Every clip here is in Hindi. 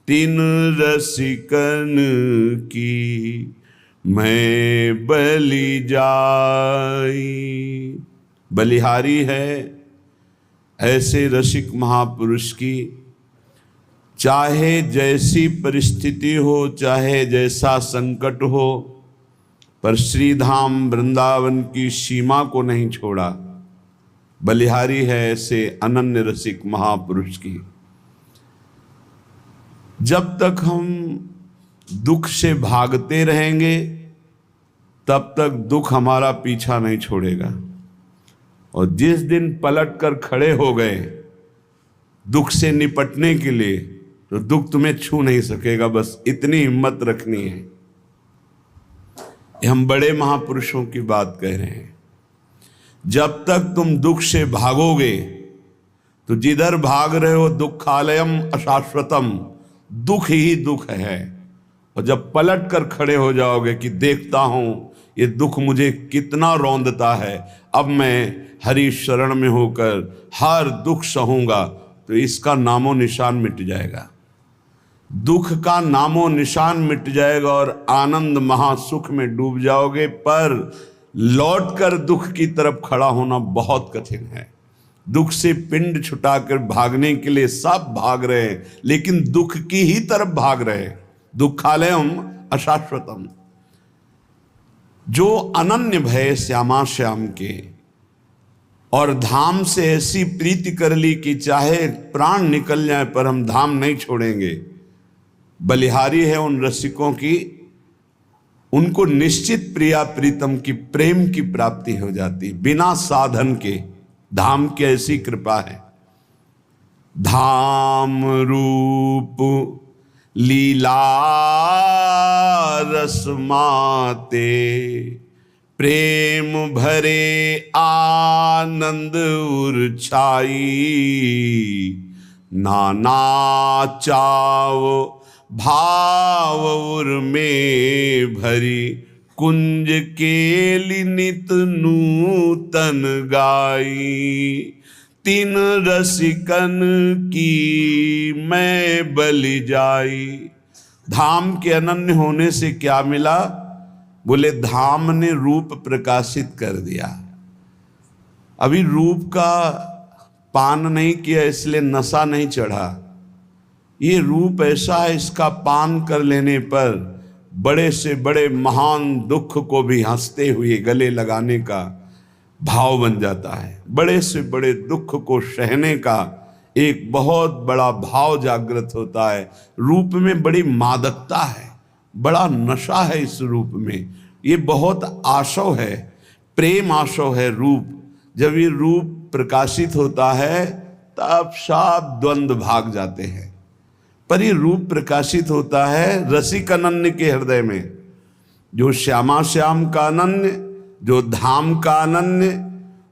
तीन रसिकन की मैं बलि जाई। बलिहारी है ऐसे रसिक महापुरुष की, चाहे जैसी परिस्थिति हो, चाहे जैसा संकट हो, पर श्रीधाम वृंदावन की सीमा को नहीं छोड़ा। बलिहारी है ऐसे अनन्य रसिक महापुरुष की। जब तक हम दुख से भागते रहेंगे तब तक दुख हमारा पीछा नहीं छोड़ेगा, और जिस दिन पलट कर खड़े हो गए दुख से निपटने के लिए, तो दुख तुम्हें छू नहीं सकेगा। बस इतनी हिम्मत रखनी है। हम बड़े महापुरुषों की बात कह रहे हैं। जब तक तुम दुख से भागोगे तो जिधर भाग रहे हो दुखालयम अशाश्वतम, दुख ही दुख है। और जब पलट कर खड़े हो जाओगे कि देखता हूं ये दुख मुझे कितना रौंदता है, अब मैं हरि शरण में होकर हर दुख सहूंगा, तो इसका नामो निशान मिट जाएगा। दुख का नामो निशान मिट जाएगा और आनंद महासुख में डूब जाओगे। पर लौटकर दुख की तरफ खड़ा होना बहुत कठिन है। दुख से पिंड छुटाकर भागने के लिए सब भाग रहे हैं, लेकिन दुख की ही तरफ भाग रहे हैं। दुखालयम अशाश्वतम। जो अनन्य भय श्यामा श्याम के और धाम से ऐसी प्रीति कर ली कि चाहे प्राण निकल जाए पर हम धाम नहीं छोड़ेंगे, बलिहारी है उन रसिकों की। उनको निश्चित प्रिया प्रीतम की प्रेम की प्राप्ति हो जाती बिना साधन के। धाम की ऐसी कृपा है। धाम रूप लीला रस माते, प्रेम भरे आनंद उर्छाई। नाना चाव भाव उर में भरी, कुंज केली नित नूतन गाई। तीन रसिकन की मैं बलि जाई। धाम के अनन्य होने से क्या मिला? बोले धाम ने रूप प्रकाशित कर दिया। अभी रूप का पान नहीं किया इसलिए नशा नहीं चढ़ा। ये रूप ऐसा है, इसका पान कर लेने पर बड़े से बड़े महान दुख को भी हंसते हुए गले लगाने का भाव बन जाता है। बड़े से बड़े दुख को सहने का एक बहुत बड़ा भाव जागृत होता है। रूप में बड़ी मादकता है, बड़ा नशा है इस रूप में। ये बहुत आशव है, प्रेम आशव है रूप। जब ये रूप प्रकाशित होता है तब सब द्वंद्व भाग जाते हैं। पर ये रूप प्रकाशित होता है रसिक अनन्य के हृदय में। जो श्यामा श्याम का अनन्य, जो धाम का अनन्य,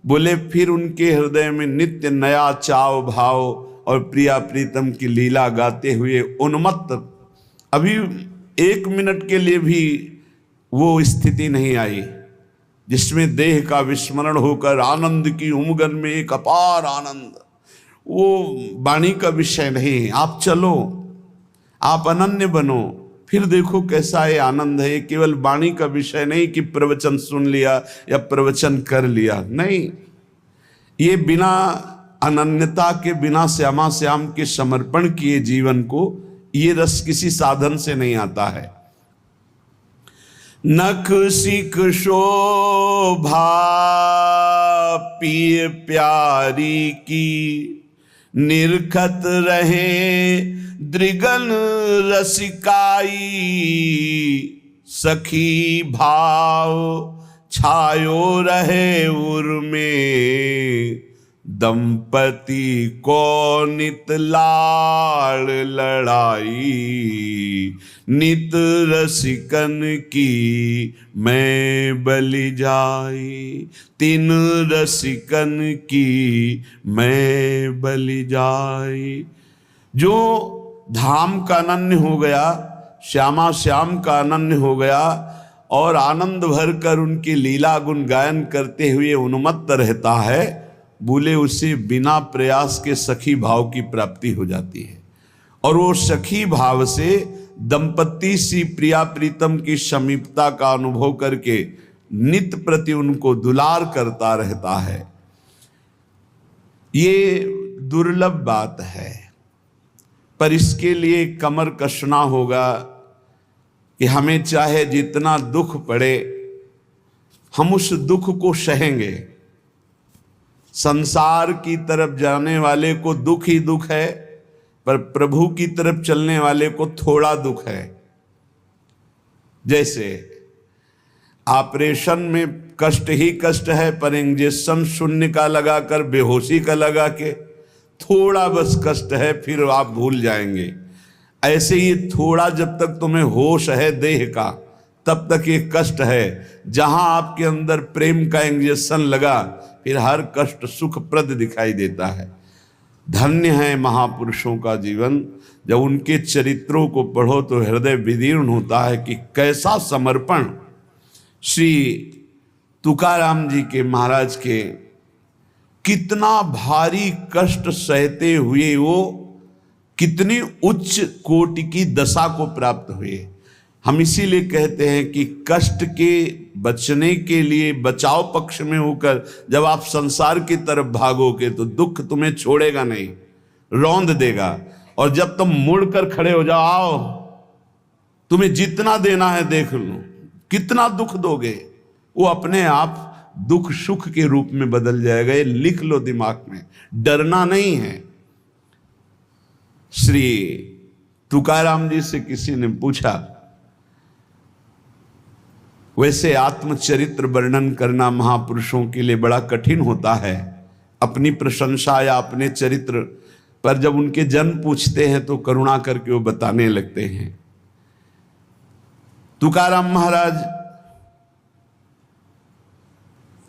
बोले फिर उनके हृदय में नित्य नया चाव भाव और प्रिया प्रीतम की लीला गाते हुए उन्मत्त। अभी एक मिनट के लिए भी वो स्थिति नहीं आई जिसमें देह का विस्मरण होकर आनंद की उमगन में एक अपार आनंद। वो वाणी का विषय नहीं। आप चलो, आप अनन्य बनो, फिर देखो कैसा ये आनंद है। ये केवल वाणी का विषय नहीं कि प्रवचन सुन लिया या प्रवचन कर लिया, नहीं। ये बिना अनन्यता के, बिना श्यामा श्याम के समर्पण किए जीवन को, ये रस किसी साधन से नहीं आता है। नख सिख शोभा पिय प्यारी की, निरखत रहे दृगन रसिकाई। सखी भाव छायो रहे उर में, दंपति को नित लाड़ लड़ाई। नित रसिकन की मैं बलि जाई। तीन रसिकन की मैं बलि जाई। जो धाम का अनन्य हो गया, श्यामा श्याम का अनन्य हो गया और आनंद भर कर उनकी लीला गुण गायन करते हुए उन्मत्त रहता है, बोले उससे बिना प्रयास के सखी भाव की प्राप्ति हो जाती है, और वो सखी भाव से दंपति सी प्रिया प्रीतम की समीपता का अनुभव करके नित्य प्रति उनको दुलार करता रहता है। ये दुर्लभ बात है, पर इसके लिए कमर कसना होगा कि हमें चाहे जितना दुख पड़े हम उस दुख को सहेंगे। संसार की तरफ जाने वाले को दुख ही दुख है, पर प्रभु की तरफ चलने वाले को थोड़ा दुख है। जैसे ऑपरेशन में कष्ट ही कष्ट है, पर इंजेक्शन शून्य का लगाकर बेहोशी का लगा के थोड़ा बस कष्ट है, फिर आप भूल जाएंगे। ऐसे ही थोड़ा जब तक तुम्हें होश है देह का, तब तक ये कष्ट है। जहां आपके अंदर प्रेम का इंजेक्शन लगा, फिर हर कष्ट सुखप्रद दिखाई देता है। धन्य है महापुरुषों का जीवन। जब उनके चरित्रों को पढ़ो तो हृदय विदीर्ण होता है कि कैसा समर्पण श्री तुकाराम जी के महाराज के, कितना भारी कष्ट सहते हुए वो कितनी उच्च कोटि की दशा को प्राप्त हुए। हम इसीलिए कहते हैं कि कष्ट के बचने के लिए बचाव पक्ष में होकर जब आप संसार की तरफ भागोगे तो दुख तुम्हें छोड़ेगा नहीं, रौंद देगा। और जब तुम मुड़कर खड़े हो जाओ, आओ तुम्हें जितना देना है देख लो, कितना दुख दोगे, वो अपने आप दुख सुख के रूप में बदल जाएगा। ये लिख लो दिमाग में, डरना नहीं है। श्री तुकाराम जी से किसी ने पूछा, वैसे आत्मचरित्र वर्णन करना महापुरुषों के लिए बड़ा कठिन होता है। अपनी प्रशंसा या अपने चरित्र पर जब उनके जन पूछते हैं तो करुणा करके वो बताने लगते हैं। तुकाराम महाराज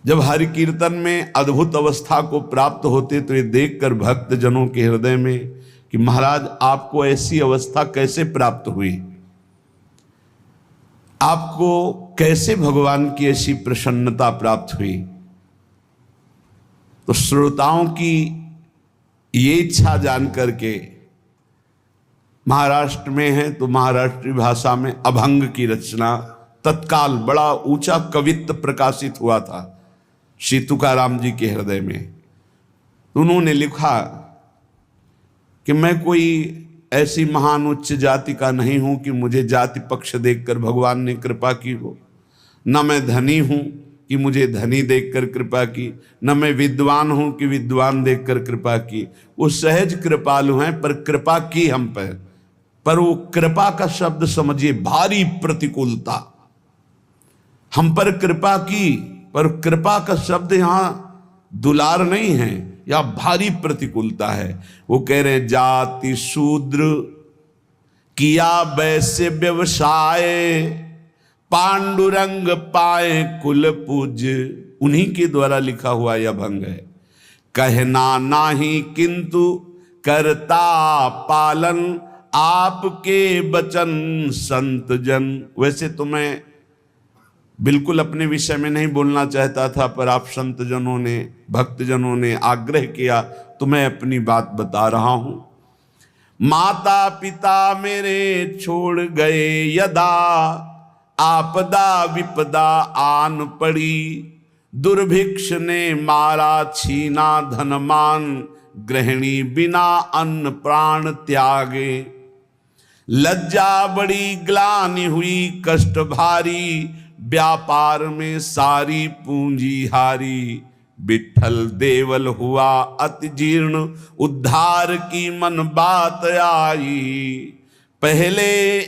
जब हरि कीर्तन में अद्भुत अवस्था को प्राप्त होते तो ये देखकर भक्त जनों के हृदय में कि महाराज आपको ऐसी अवस्था कैसे प्राप्त हुई, आपको कैसे भगवान की ऐसी प्रसन्नता प्राप्त हुई। तो श्रोताओं की ये इच्छा जान करके, महाराष्ट्र में है तो महाराष्ट्री भाषा में अभंग की रचना तत्काल बड़ा ऊंचा कवित्व प्रकाशित हुआ था श्री तुकाराम जी के हृदय में। तो उन्होंने लिखा कि मैं कोई ऐसी महान उच्च जाति का नहीं हूं कि मुझे जाति पक्ष देखकर भगवान ने कृपा की हो, न मैं धनी हूं कि मुझे धनी देखकर कृपा की, न मैं विद्वान हूं कि विद्वान देखकर कृपा की। वो सहज कृपालु हैं, पर कृपा की हम पर वो कृपा का शब्द समझिए भारी प्रतिकूलता। हम पर कृपा की, पर कृपा का शब्द यहां दुलार नहीं है, या भारी प्रतिकूलता है। वो कह रहे जाति शूद्र किया वैसे व्यवसाय, पांडुरंग पाए कुल पूज। उन्हीं के द्वारा लिखा हुआ यह भंग है। कहना नाही किंतु करता पालन, आपके वचन संत जन। वैसे तो मैं बिल्कुल अपने विषय में नहीं बोलना चाहता था, पर आप संत जनों ने, भक्त जनों ने आग्रह किया तो मैं अपनी बात बता रहा हूं। माता पिता मेरे छोड़ गए यदा, आपदा विपदा आन पड़ी। दुर्भिक्ष ने मारा छीना धनमान, गृहिणी बिना अन्न प्राण त्यागे। लज्जा बड़ी ग्लानि हुई कष्ट भारी, व्यापार में सारी पूंजी हारी। विठल देवल हुआ अति जीर्ण, उद्धार की मन बात आई। पहले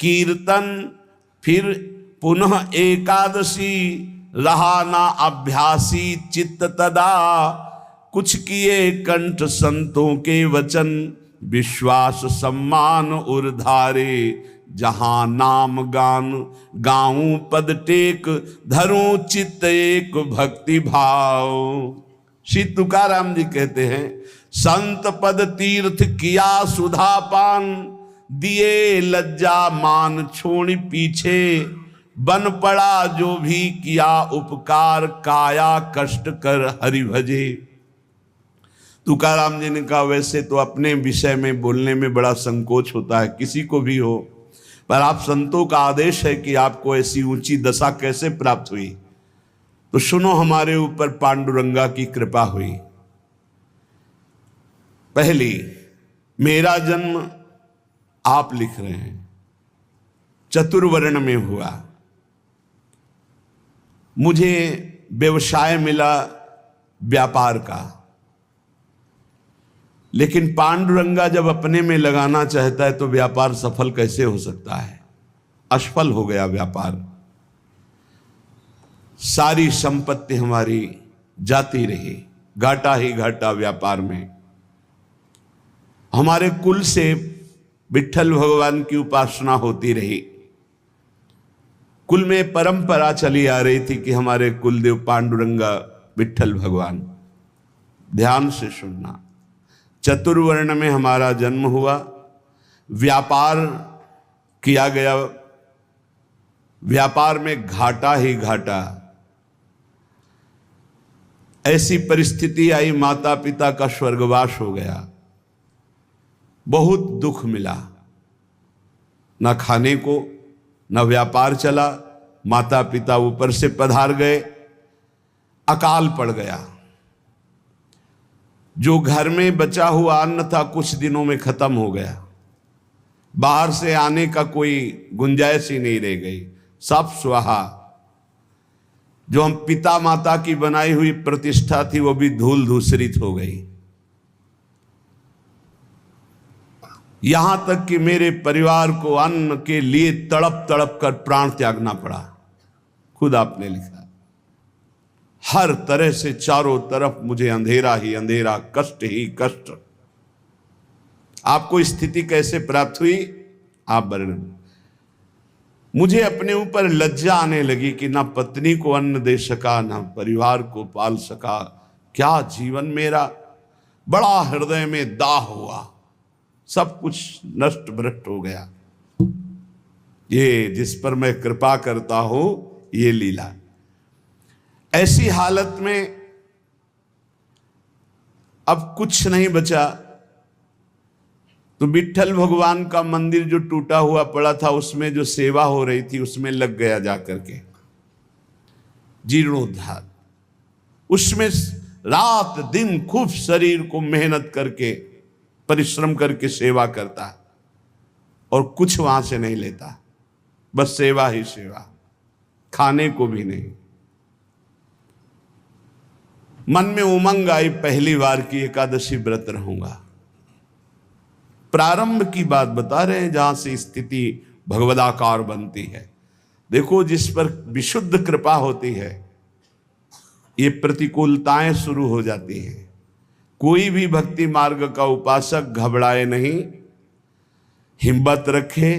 कीर्तन फिर पुनः एकादशी, रहा ना अभ्यासी चित्त तदा। कुछ किए कंठ संतों के वचन, विश्वास सम्मान उर्धारे। जहां नाम गान गाऊं पद टेक, धरूं चित्त एक भक्ति भाव। श्री तुकाराम जी कहते हैं, संत पद तीर्थ किया सुधा पान, दिए लज्जा मान छोड़ पीछे। बन पड़ा जो भी किया उपकार, काया कष्ट कर हरि भजे। तुकाराम जी ने कहा वैसे तो अपने विषय में बोलने में बड़ा संकोच होता है, किसी को भी हो, पर आप संतों का आदेश है कि आपको ऐसी ऊंची दशा कैसे प्राप्त हुई, तो सुनो हमारे ऊपर पांडुरंगा की कृपा हुई। पहली, मेरा जन्म आप लिख रहे हैं चतुर्वर्ण में हुआ, मुझे व्यवसाय मिला व्यापार का, लेकिन पांडुरंगा जब अपने में लगाना चाहता है तो व्यापार सफल कैसे हो सकता है, असफल हो गया व्यापार। सारी संपत्ति हमारी जाती रही, घाटा ही घाटा व्यापार में। हमारे कुल से विट्ठल भगवान की उपासना होती रही, कुल में परंपरा चली आ रही थी कि हमारे कुलदेव पांडुरंगा विट्ठल भगवान। ध्यान से सुनना, चतुर्वर्ण में हमारा जन्म हुआ, व्यापार किया गया, व्यापार में घाटा ही घाटा। ऐसी परिस्थिति आई, माता पिता का स्वर्गवास हो गया, बहुत दुख मिला, ना खाने को, ना व्यापार चला, माता पिता ऊपर से पधार गए, अकाल पड़ गया। जो घर में बचा हुआ अन्न था कुछ दिनों में खत्म हो गया, बाहर से आने का कोई गुंजाइश ही नहीं रह गई, सब स्वाहा। जो हम पिता माता की बनाई हुई प्रतिष्ठा थी वो भी धूल धूसरित हो गई। यहां तक कि मेरे परिवार को अन्न के लिए तड़प तड़प कर प्राण त्यागना पड़ा, खुद आपने लिखा। हर तरह से चारों तरफ मुझे अंधेरा ही अंधेरा, कष्ट ही कष्ट। आपको स्थिति कैसे प्राप्त हुई आप वर्णन। मुझे अपने ऊपर लज्जा आने लगी कि ना पत्नी को अन्न दे सका, ना परिवार को पाल सका, क्या जीवन मेरा। बड़ा हृदय में दाह हुआ, सब कुछ नष्ट भ्रष्ट हो गया। ये जिस पर मैं कृपा करता हूं ये लीला। ऐसी हालत में अब कुछ नहीं बचा, तो विट्ठल भगवान का मंदिर जो टूटा हुआ पड़ा था उसमें जो सेवा हो रही थी उसमें लग गया जाकर के, जीर्णोद्धार। उसमें रात दिन खूब शरीर को मेहनत करके परिश्रम करके सेवा करता, और कुछ वहां से नहीं लेता, बस सेवा ही सेवा, खाने को भी नहीं। मन में उमंग आई, पहली बार की एकादशी व्रत रहूंगा। प्रारंभ की बात बता रहे हैं जहां से स्थिति भगवदाकार बनती है। देखो, जिस पर विशुद्ध कृपा होती है ये प्रतिकूलताएं शुरू हो जाती हैं। कोई भी भक्ति मार्ग का उपासक घबराए नहीं, हिम्मत रखे।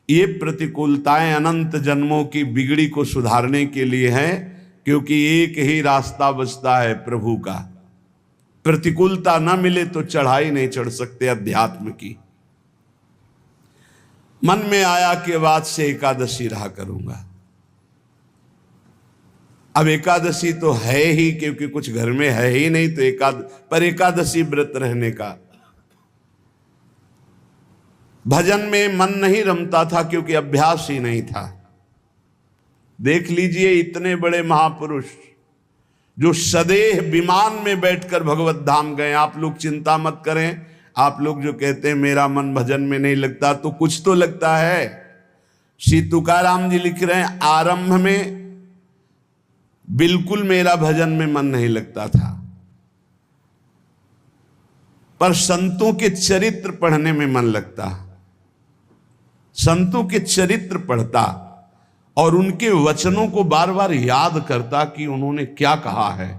ये प्रतिकूलताएं अनंत जन्मों की बिगड़ी को सुधारने के लिए हैं, क्योंकि एक ही रास्ता बचता है प्रभु का। प्रतिकूलता न मिले तो चढ़ाई नहीं चढ़ सकते अध्यात्म की। मन में आया कि बाद से एकादशी रहा करूंगा। अब एकादशी तो है ही, क्योंकि कुछ घर में है ही नहीं, तो पर एकादशी व्रत रहने का। भजन में मन नहीं रमता था क्योंकि अभ्यास ही नहीं था। देख लीजिए, इतने बड़े महापुरुष जो सदेह विमान में बैठकर भगवत धाम गए। आप लोग चिंता मत करें, आप लोग जो कहते हैं मेरा मन भजन में नहीं लगता, तो कुछ तो लगता है। श्री तुकाराम जी लिख रहे हैं, आरंभ में बिल्कुल मेरा भजन में मन नहीं लगता था, पर संतों के चरित्र पढ़ने में मन लगता। संतों के चरित्र पढ़ता और उनके वचनों को बार बार याद करता कि उन्होंने क्या कहा है।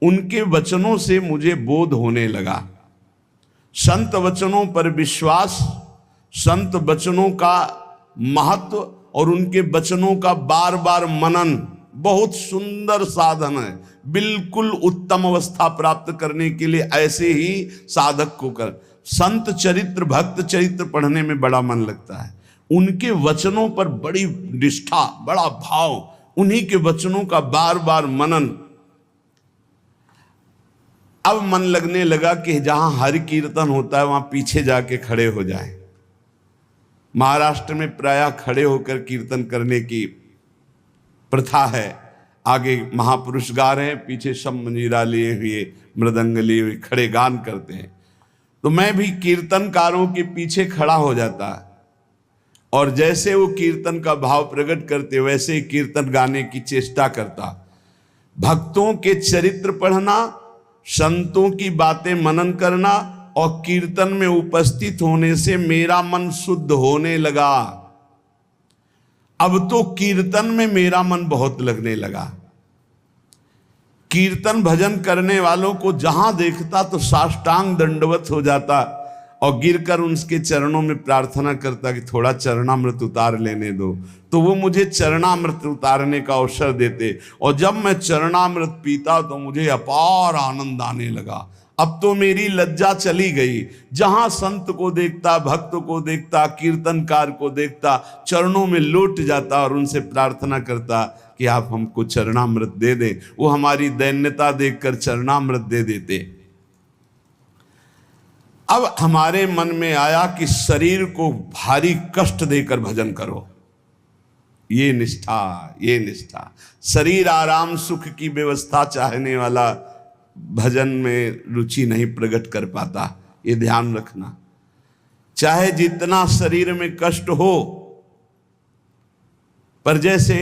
उनके वचनों से मुझे बोध होने लगा। संत वचनों पर विश्वास, संत वचनों का महत्व और उनके वचनों का बार बार मनन बहुत सुंदर साधन है। बिल्कुल उत्तम अवस्था प्राप्त करने के लिए ऐसे ही साधक को कर। संत चरित्र, भक्त चरित्र पढ़ने में बड़ा मन लगता है। उनके वचनों पर बड़ी निष्ठा, बड़ा भाव, उन्हीं के वचनों का बार बार मनन। अब मन लगने लगा कि जहां हरि कीर्तन होता है वहां पीछे जाके खड़े हो जाए। महाराष्ट्र में प्रायः खड़े होकर कीर्तन करने की प्रथा है। आगे महापुरुष गा रहे हैं, पीछे सब मंजीरा लिए हुए, मृदंग लिए हुए खड़े गान करते हैं। तो मैं भी कीर्तनकारों के पीछे खड़ा हो जाता और जैसे वो कीर्तन का भाव प्रकट करते वैसे ही कीर्तन गाने की चेष्टा करता। भक्तों के चरित्र पढ़ना, संतों की बातें मनन करना और कीर्तन में उपस्थित होने से मेरा मन शुद्ध होने लगा। अब तो कीर्तन में मेरा मन बहुत लगने लगा। कीर्तन भजन करने वालों को जहां देखता तो साष्टांग दंडवत हो जाता और गिरकर उनके चरणों में प्रार्थना करता कि थोड़ा चरणामृत उतार लेने दो। तो वो मुझे चरणामृत उतारने का अवसर देते और जब मैं चरणामृत पीता तो मुझे अपार आनंद आने लगा। अब तो मेरी लज्जा चली गई। जहां संत को देखता, भक्त को देखता, कीर्तनकार को देखता, चरणों में लौट जाता और उनसे प्रार्थना करता कि आप हमको चरणामृत दे दें। वो हमारी दैन्यता देखकर चरणामृत दे देते। अब हमारे मन में आया कि शरीर को भारी कष्ट देकर भजन करो। ये निष्ठा। शरीर आराम सुख की व्यवस्था चाहने वाला भजन में रुचि नहीं प्रकट कर पाता। ये ध्यान रखना। चाहे जितना शरीर में कष्ट हो, पर जैसे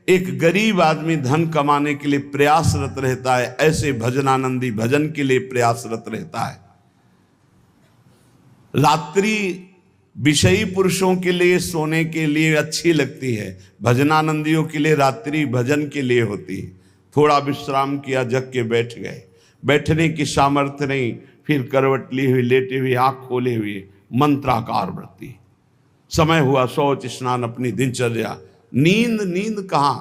एक गरीब आदमी धन कमाने के लिए प्रयासरत रहता है, ऐसे भजनानंदी भजन के लिए प्रयासरत रहता है। रात्रि विषयी पुरुषों के लिए सोने के लिए अच्छी लगती है, भजनानंदियों के लिए रात्रि भजन के लिए होती है। थोड़ा विश्राम किया, जग के बैठ गए, बैठने की सामर्थ्य नहीं, फिर करवट ली हुई, लेटे हुए, आंख खोले हुए, मंत्राकार वृत्ति। समय हुआ शौच स्नान, अपनी दिनचर्या। नींद कहां?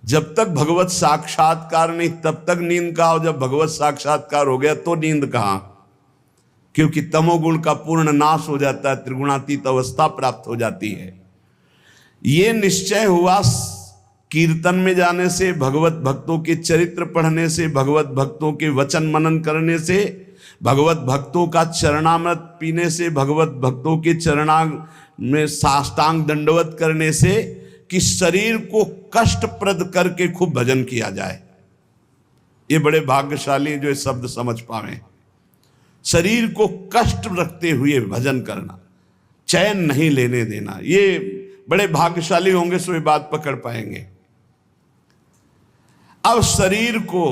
जब तक भगवत साक्षात्कार नहीं तब तक नींद कहां, और जब भगवत साक्षात्कार हो गया तो नींद कहां? क्योंकि तमोगुण का पूर्ण नाश हो जाता है, त्रिगुणातीत अवस्था प्राप्त हो जाती है। ये निश्चय हुआ कीर्तन में जाने से, भगवत भक्तों के चरित्र पढ़ने से, भगवत भक्तों के वचन मनन करने से, भगवत भक्तों का चरणामृत पीने से, भगवत भक्तों के चरणांग में साष्टांग दंडवत करने से, कि शरीर को कष्टप्रद करके खूब भजन किया जाए। ये बड़े भाग्यशाली जो ये शब्द समझ पावे। शरीर को कष्ट रखते हुए भजन करना, चैन नहीं लेने देना, ये बड़े भाग्यशाली होंगे सो ये बात पकड़ पाएंगे। अब शरीर को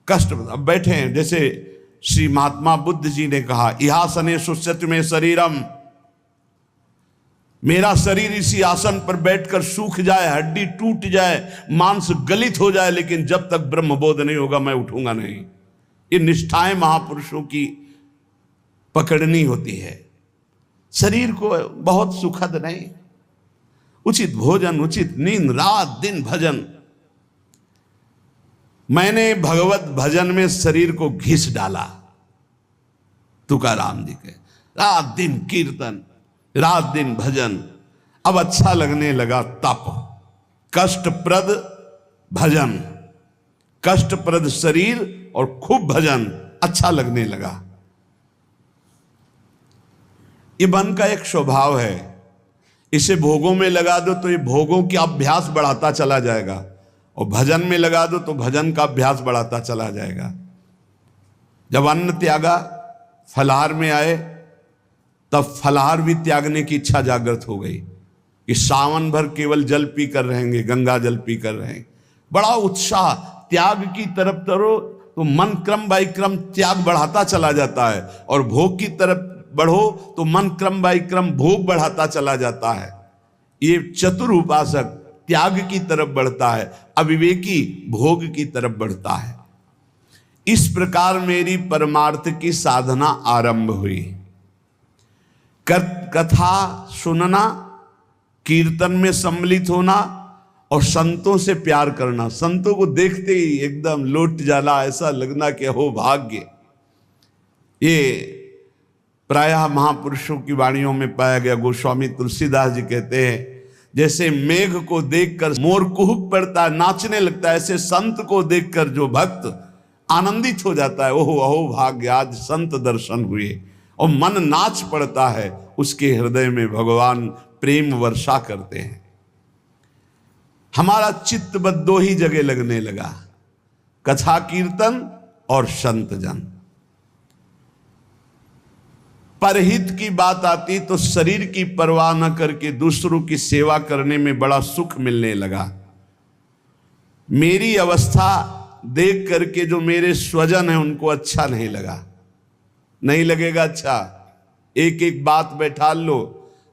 कष्ट, अब बैठे हैं, जैसे श्री महात्मा बुद्ध जी ने कहा, इहासने सुस्यति में शरीरम, मेरा शरीर इसी आसन पर बैठकर सूख जाए, हड्डी टूट जाए, मांस गलित हो जाए, लेकिन जब तक ब्रह्मबोध नहीं होगा मैं उठूंगा नहीं। ये निष्ठाएं महापुरुषों की पकड़नी होती है। शरीर को बहुत सुखद नहीं, उचित भोजन, उचित नींद, रात दिन भजन। मैंने भगवत भजन में शरीर को घिस डाला। तुकाराम जी के रात दिन कीर्तन, रात दिन भजन। अब अच्छा लगने लगा तप, कष्टप्रद भजन, कष्टप्रद शरीर और खूब भजन अच्छा लगने लगा। ये मन का एक स्वभाव है। इसे भोगों में लगा दो तो ये भोगों की अभ्यास बढ़ाता चला जाएगा, और भजन में लगा दो तो भजन का अभ्यास बढ़ाता चला जाएगा। जब अन्न त्यागा, फलाहार में आए, तब फलाहार भी त्यागने की इच्छा जागृत हो गई कि सावन भर केवल जल पी कर रहेंगे, गंगा जल पी कर रहेंगे। बड़ा उत्साह, त्याग की तरफ तरो तो मन क्रम बाई क्रम त्याग बढ़ाता चला जाता है, और भोग की तरफ बढ़ो तो मन क्रम बाई क्रम भोग बढ़ाता चला जाता है। ये चतुर उपासक त्याग की तरफ बढ़ता है, अविवेकी भोग की तरफ बढ़ता है। इस प्रकार मेरी परमार्थ की साधना आरंभ हुई। कथा सुनना, कीर्तन में सम्मिलित होना और संतों से प्यार करना। संतों को देखते ही एकदम लौट जाना, ऐसा लगना कि हो भाग्य। ये प्रायः महापुरुषों की वाणियों में पाया गया। गोस्वामी तुलसीदास जी कहते हैं, जैसे मेघ को देखकर मोर कुहुक पड़ता है, नाचने लगता है, ऐसे संत को देखकर जो भक्त आनंदित हो जाता है, ओहो अहो भाग्य, आज संत दर्शन हुए, और मन नाच पड़ता है, उसके हृदय में भगवान प्रेम वर्षा करते हैं। हमारा चित्त बस दो ही जगह लगने लगा, कथा कीर्तन और संत जन। परहित की बात आती तो शरीर की परवाह न करके दूसरों की सेवा करने में बड़ा सुख मिलने लगा। मेरी अवस्था देख करके जो मेरे स्वजन हैं उनको अच्छा नहीं लगा। नहीं लगेगा अच्छा, एक एक बात बैठा लो।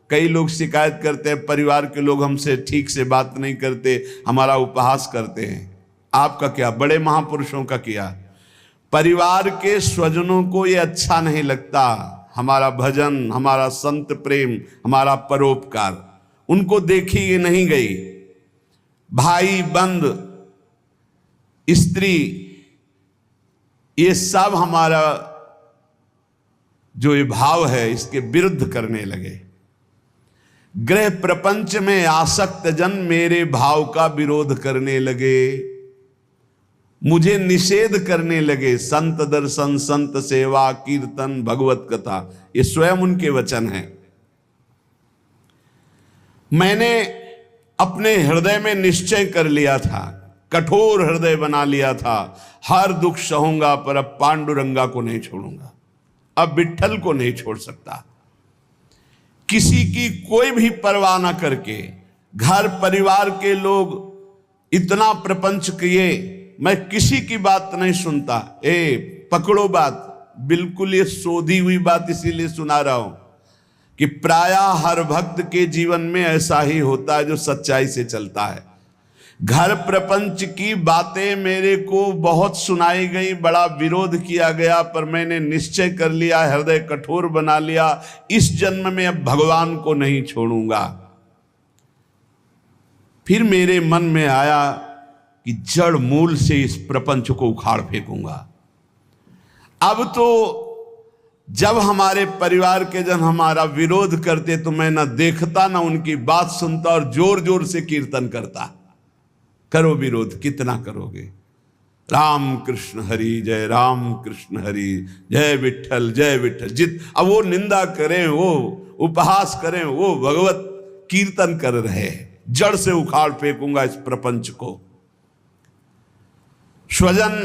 कई लोग शिकायत करते हैं परिवार के लोग हमसे ठीक से बात नहीं करते, हमारा उपहास करते हैं। आपका क्या, बड़े महापुरुषों का किया। परिवार के स्वजनों को ये अच्छा नहीं लगता, हमारा भजन, हमारा संत प्रेम, हमारा परोपकार, उनको देखी ये नहीं गई। भाई बंद स्त्री, ये सब हमारा जो ये भाव है इसके विरुद्ध करने लगे। ग्रह प्रपंच में आसक्त जन मेरे भाव का विरोध करने लगे, मुझे निषेध करने लगे। संत दर्शन, संत सेवा, कीर्तन, भगवत कथा, ये स्वयं उनके वचन हैं। मैंने अपने हृदय में निश्चय कर लिया था, कठोर हृदय बना लिया था, हर दुख सहूंगा पर अब पांडुरंगा को नहीं छोड़ूंगा, अब विट्ठल को नहीं छोड़ सकता। किसी की कोई भी परवाह ना करके, घर परिवार के लोग इतना प्रपंच किए, मैं किसी की बात नहीं सुनता। पकड़ो बात, बिल्कुल ये सोधी हुई बात इसीलिए सुना रहा हूं कि प्रायः हर भक्त के जीवन में ऐसा ही होता है जो सच्चाई से चलता है। घर प्रपंच की बातें मेरे को बहुत सुनाई गई, बड़ा विरोध किया गया, पर मैंने निश्चय कर लिया, हृदय कठोर बना लिया, इस जन्म में अब भगवान को नहीं छोड़ूंगा। फिर मेरे मन में आया कि जड़ मूल से इस प्रपंच को उखाड़ फेंकूंगा। अब तो जब हमारे परिवार के जन हमारा विरोध करते तो मैं ना देखता ना उनकी बात सुनता और जोर जोर से कीर्तन करता। करो विरोध, कितना करोगे। राम कृष्ण हरि जय, राम कृष्ण हरि जय, विट्ठल जय विट्ठल। अब वो निंदा करें, वो उपहास करें, वो भगवत कीर्तन कर रहे, जड़ से उखाड़ फेंकूंगा इस प्रपंच को। स्वजन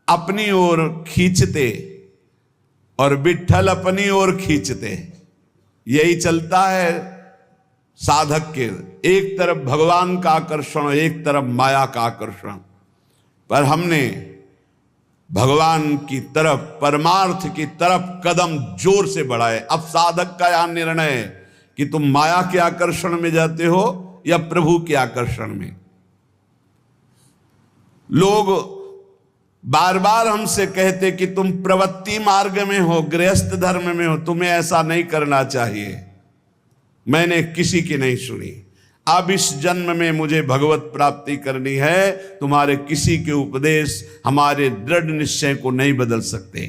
अपनी ओर खींचते और विट्ठल अपनी ओर खींचते, यही चलता है साधक के। एक तरफ भगवान का आकर्षण, एक तरफ माया का आकर्षण। पर हमने भगवान की तरफ, परमार्थ की तरफ कदम जोर से बढ़ाए। अब साधक का यह निर्णय है कि तुम माया के आकर्षण में जाते हो या प्रभु के आकर्षण में। लोग बार बार हमसे कहते कि तुम प्रवृत्ति मार्ग में हो, गृहस्थ धर्म में हो, तुम्हें ऐसा नहीं करना चाहिए। मैंने किसी की नहीं सुनी। अब इस जन्म में मुझे भगवत प्राप्ति करनी है, तुम्हारे किसी के उपदेश हमारे दृढ़ निश्चय को नहीं बदल सकते।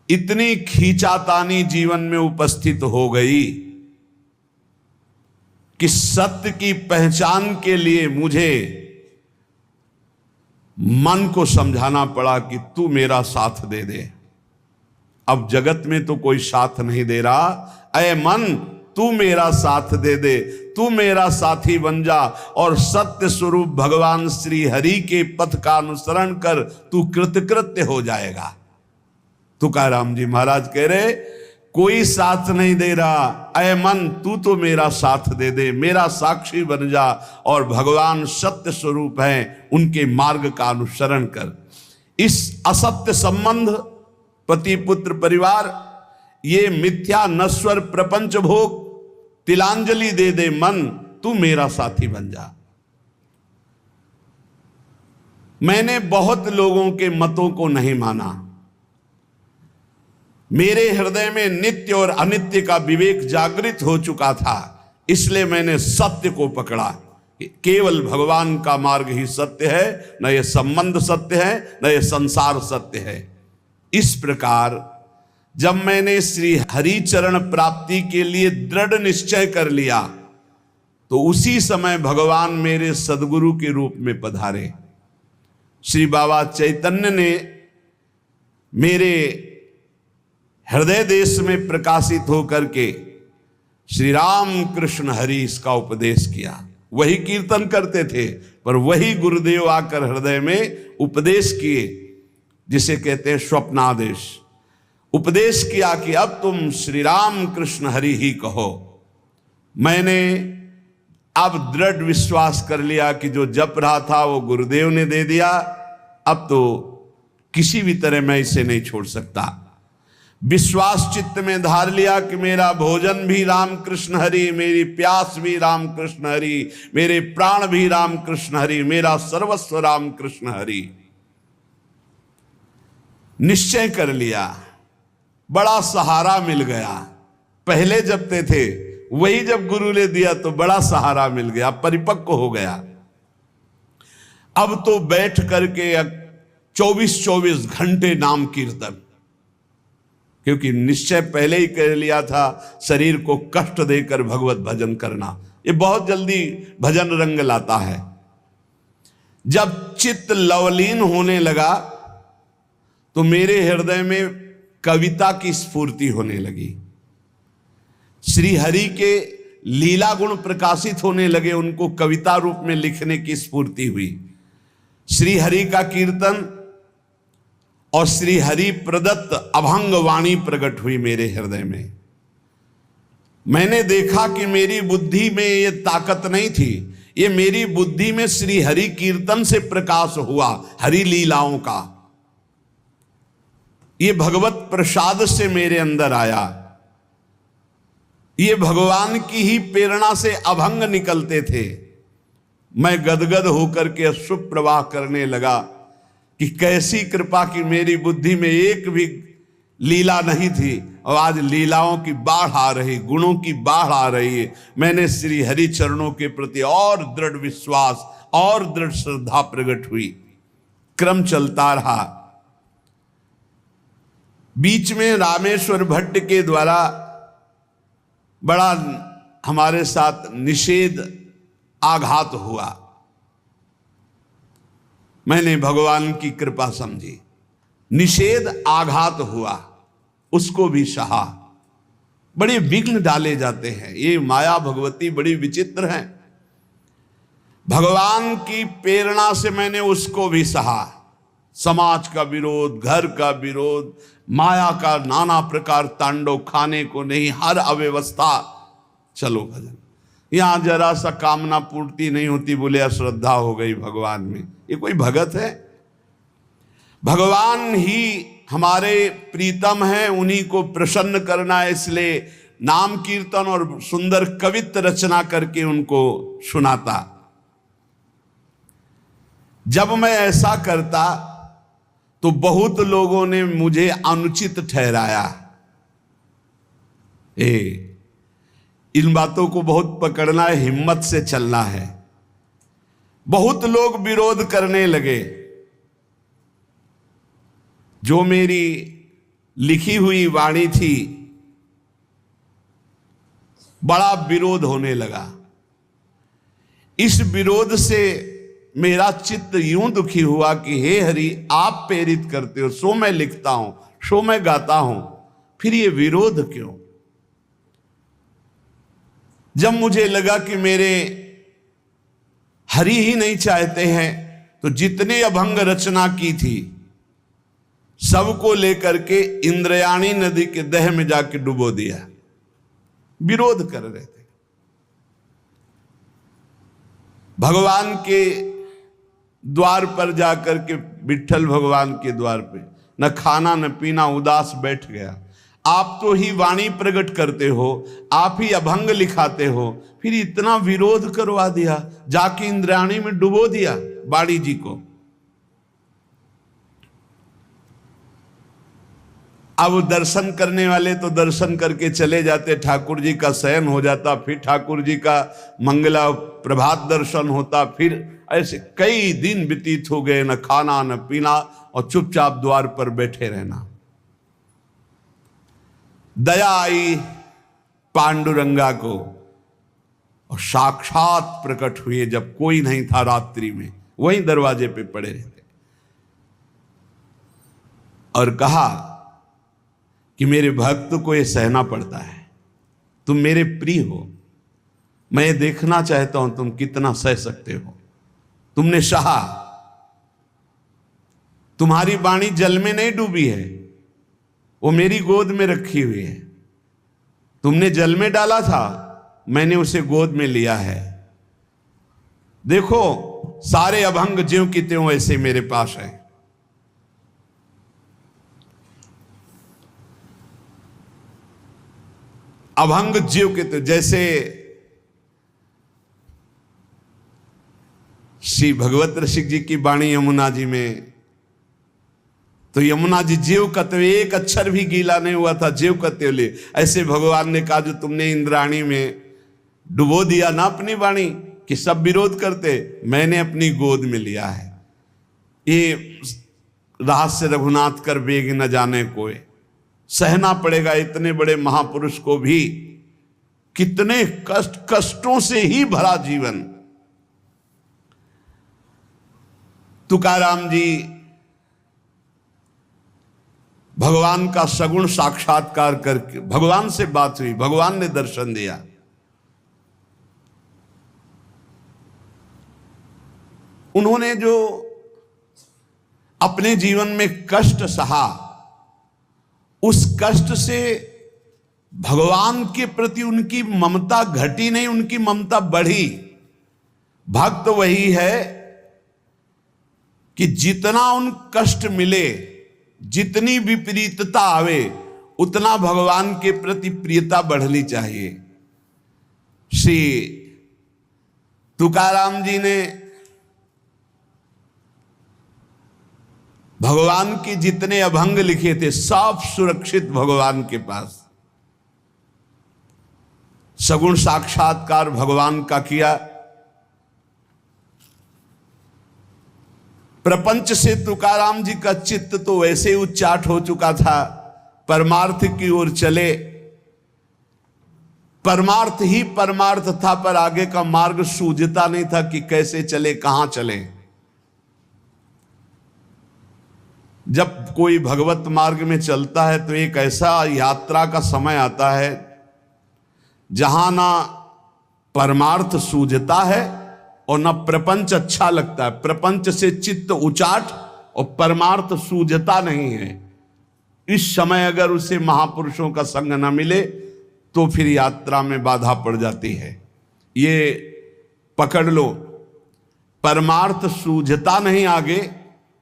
इतनी खींचातानी जीवन में उपस्थित हो गई कि सत्य की पहचान के लिए मुझे मन को समझाना पड़ा कि तू मेरा साथ दे दे। अब जगत में तो कोई साथ नहीं दे रहा, ऐ मन तू मेरा साथ दे दे, तू मेरा साथी बन जा और सत्य स्वरूप भगवान श्री हरि के पथ का अनुसरण कर, तू कृतकृत्य हो जाएगा। तुकाराम जी महाराज कह रहे कोई साथ नहीं दे रहा, ऐ मन तू तो मेरा साथ दे दे, मेरा साक्षी बन जा और भगवान सत्य स्वरूप हैं, उनके मार्ग का अनुसरण कर। इस असत्य संबंध, पति पुत्र परिवार, ये मिथ्या नश्वर प्रपंच भोग, तिलांजलि दे दे मन, तू मेरा साथी बन जा। मैंने बहुत लोगों के मतों को नहीं माना। मेरे हृदय में नित्य और अनित्य का विवेक जागृत हो चुका था, इसलिए मैंने सत्य को पकड़ा। केवल भगवान का मार्ग ही सत्य है, न ये संबंध सत्य है, न ये संसार सत्य है। इस प्रकार जब मैंने श्री हरि चरण प्राप्ति के लिए दृढ़ निश्चय कर लिया तो उसी समय भगवान मेरे सदगुरु के रूप में पधारे। श्री बाबा चैतन्य ने मेरे हृदय देश में प्रकाशित होकर के श्री राम कृष्ण हरि इसका उपदेश किया। वही कीर्तन करते थे, पर वही गुरुदेव आकर हृदय में उपदेश किए, जिसे कहते हैं स्वप्नादेश। उपदेश किया कि अब तुम श्री राम कृष्ण हरि ही कहो। मैंने अब दृढ़ विश्वास कर लिया कि जो जप रहा था वो गुरुदेव ने दे दिया, अब तो किसी भी तरह मैं इसे नहीं छोड़ सकता। विश्वास चित्त में धार लिया कि मेरा भोजन भी राम कृष्ण हरि, मेरी प्यास भी राम कृष्ण हरि, मेरे प्राण भी राम कृष्ण हरि, मेरा सर्वस्व राम कृष्ण हरि। निश्चय कर लिया, बड़ा सहारा मिल गया। पहले जपते थे, वही जब गुरु ने दिया तो बड़ा सहारा मिल गया, परिपक्व हो गया। अब तो बैठ करके 24-24 घंटे नाम कीर्तन, क्योंकि निश्चय पहले ही कर लिया था शरीर को कष्ट देकर भगवत भजन करना, ये बहुत जल्दी भजन रंग लाता है। जब चित्त लवलीन होने लगा तो मेरे हृदय में कविता की स्फूर्ति होने लगी। श्री हरि के लीला गुण प्रकाशित होने लगे, उनको कविता रूप में लिखने की स्फूर्ति हुई। श्री हरि का कीर्तन और श्री हरि प्रदत्त अभंग वाणी प्रकट हुई मेरे हृदय में। मैंने देखा कि मेरी बुद्धि में ये ताकत नहीं थी, ये मेरी बुद्धि में श्री हरि कीर्तन से प्रकाश हुआ, हरि लीलाओं का। ये भगवत प्रसाद से मेरे अंदर आया। ये भगवान की ही प्रेरणा से अभंग निकलते थे। मैं गदगद होकर के सुप्रवाह करने लगा कि कैसी कृपा की मेरी बुद्धि में एक भी लीला नहीं थी और आज लीलाओं की बाढ़ आ रही, गुणों की बाढ़ आ रही है। मैंने श्री हरि चरणों के प्रति और दृढ़ विश्वास और दृढ़ श्रद्धा प्रकट हुई। क्रम चलता रहा। बीच में रामेश्वर भट्ट के द्वारा बड़ा हमारे साथ निषेध आघात हुआ। मैंने भगवान की कृपा समझी, निषेध आघात हुआ, उसको भी सहा। बड़े विघ्न डाले जाते हैं, ये माया भगवती बड़ी विचित्र है। भगवान की प्रेरणा से मैंने उसको भी सहा। समाज का विरोध, घर का विरोध, माया का नाना प्रकार तांडव, खाने को नहीं, हर अव्यवस्था। चलो भजन, यहां जरा सा कामना पूर्ति नहीं होती, बोले अश्रद्धा हो गई भगवान में। ये कोई भगत है? भगवान ही हमारे प्रीतम हैं, उन्हीं को प्रसन्न करना है, इसलिए नाम कीर्तन और सुंदर कवित्त रचना करके उनको सुनाता। जब मैं ऐसा करता तो बहुत लोगों ने मुझे अनुचित ठहराया। इन बातों को बहुत पकड़ना है, हिम्मत से चलना है। बहुत लोग विरोध करने लगे। जो मेरी लिखी हुई वाणी थी, बड़ा विरोध होने लगा। इस विरोध से मेरा चित्त यूं दुखी हुआ कि हे हरि, आप प्रेरित करते हो, सो मैं लिखता हूं, सो मैं गाता हूं, फिर ये विरोध क्यों? जब मुझे लगा कि मेरे हरि ही नहीं चाहते हैं, तो जितने अभंग रचना की थी सबको लेकर के इंद्रयाणी नदी के दह में जाके डुबो दिया। विरोध कर रहे थे। भगवान के द्वार पर जाकर के, विट्ठल भगवान के द्वार पे, न खाना न पीना, उदास बैठ गया। आप तो ही वाणी प्रकट करते हो, आप ही अभंग लिखाते हो, फिर इतना विरोध करवा दिया, जाके इंद्रायणी में डुबो दिया बाड़ी जी को। अब दर्शन करने वाले तो दर्शन करके चले जाते, ठाकुर जी का शयन हो जाता, फिर ठाकुर जी का मंगला प्रभात दर्शन होता, फिर ऐसे कई दिन व्यतीत हो गए, न खाना न पीना और चुपचाप द्वार पर बैठे रहना। दया आई पांडुरंगा को और साक्षात प्रकट हुए जब कोई नहीं था रात्रि में, वहीं दरवाजे पे पड़े रहते। और कहा कि मेरे भक्त को ये सहना पड़ता है, तुम मेरे प्रिय हो, मैं ये देखना चाहता हूं तुम कितना सह सकते हो। तुमने सहा, तुम्हारी वाणी जल में नहीं डूबी है, वो मेरी गोद में रखी हुई है। तुमने जल में डाला था, मैंने उसे गोद में लिया है। देखो सारे अभंग ज्यों की त्यों ऐसे मेरे पास है। अभंग ज्यों के त्यों, जैसे श्री भगवत रसिक जी की वाणी यमुना जी में, तो यमुना जी ज्यों का त्यों, एक अक्षर भी गीला नहीं हुआ था, ज्यों का त्यों ले। ऐसे भगवान ने कहा जो तुमने इंद्राणी में डुबो दिया ना अपनी वाणी कि सब विरोध करते, मैंने अपनी गोद में लिया है। ये रहस्य रघुनाथ कर बेग न जाने कोई, सहना पड़ेगा इतने बड़े महापुरुष को भी। कितने कष्टों से ही भरा जीवन। तुकाराम जी, भगवान का सगुण साक्षात्कार करके भगवान से बात हुई, भगवान ने दर्शन दिया। उन्होंने जो अपने जीवन में कष्ट सहा, उस कष्ट से भगवान के प्रति उनकी ममता घटी नहीं, उनकी ममता बढ़ी। भक्त वही है कि जितना उन कष्ट मिले, जितनी विपरीतता आवे, उतना भगवान के प्रति प्रियता बढ़नी चाहिए। श्री तुकाराम जी ने भगवान के जितने अभंग लिखे थे सब सुरक्षित भगवान के पास। सगुण साक्षात्कार भगवान का किया। प्रपंच से तुकाराम जी का चित्त तो वैसे ही उच्चाट हो चुका था, परमार्थ की ओर चले। परमार्थ ही परमार्थ था, पर आगे का मार्ग सूझता नहीं था कि कैसे चले, कहां चले। जब कोई भगवत मार्ग में चलता है तो एक ऐसा यात्रा का समय आता है जहां ना परमार्थ सूझता है और ना प्रपंच अच्छा लगता है। प्रपंच से चित्त उचाट और परमार्थ सूझता नहीं है। इस समय अगर उसे महापुरुषों का संग न मिले तो फिर यात्रा में बाधा पड़ जाती है। ये पकड़ लो, परमार्थ सूझता नहीं आगे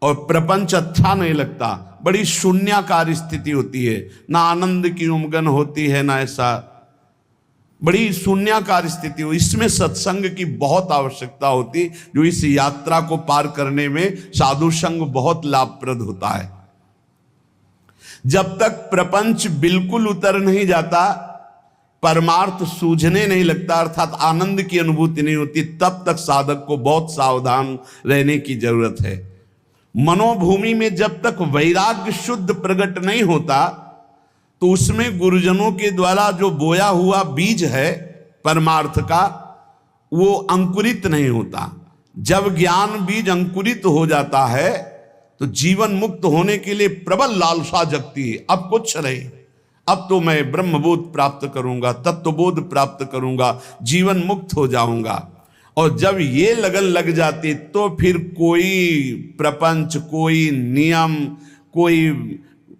और प्रपंच अच्छा नहीं लगता, बड़ी शून्याकार स्थिति होती है। ना आनंद की उमगन होती है, ना ऐसा, बड़ी शून्याकार स्थिति हो। इसमें सत्संग की बहुत आवश्यकता होती, जो इस यात्रा को पार करने में साधु संग बहुत लाभप्रद होता है। जब तक प्रपंच बिल्कुल उतर नहीं जाता, परमार्थ सूझने नहीं लगता, अर्थात आनंद की अनुभूति नहीं होती, तब तक साधक को बहुत सावधान रहने की जरूरत है। मनोभूमि में जब तक वैराग्य शुद्ध प्रकट नहीं होता, तो उसमें गुरुजनों के द्वारा जो बोया हुआ बीज है परमार्थ का, वो अंकुरित नहीं होता। जब ज्ञान बीज अंकुरित हो जाता है तो जीवन मुक्त होने के लिए प्रबल लालसा जगती है। अब कुछ नहीं, अब तो मैं ब्रह्मबोध प्राप्त करूंगा, तत्वबोध प्राप्त करूंगा, जीवन मुक्त हो जाऊंगा। और जब ये लगन लग जाती तो फिर कोई प्रपंच, कोई नियम, कोई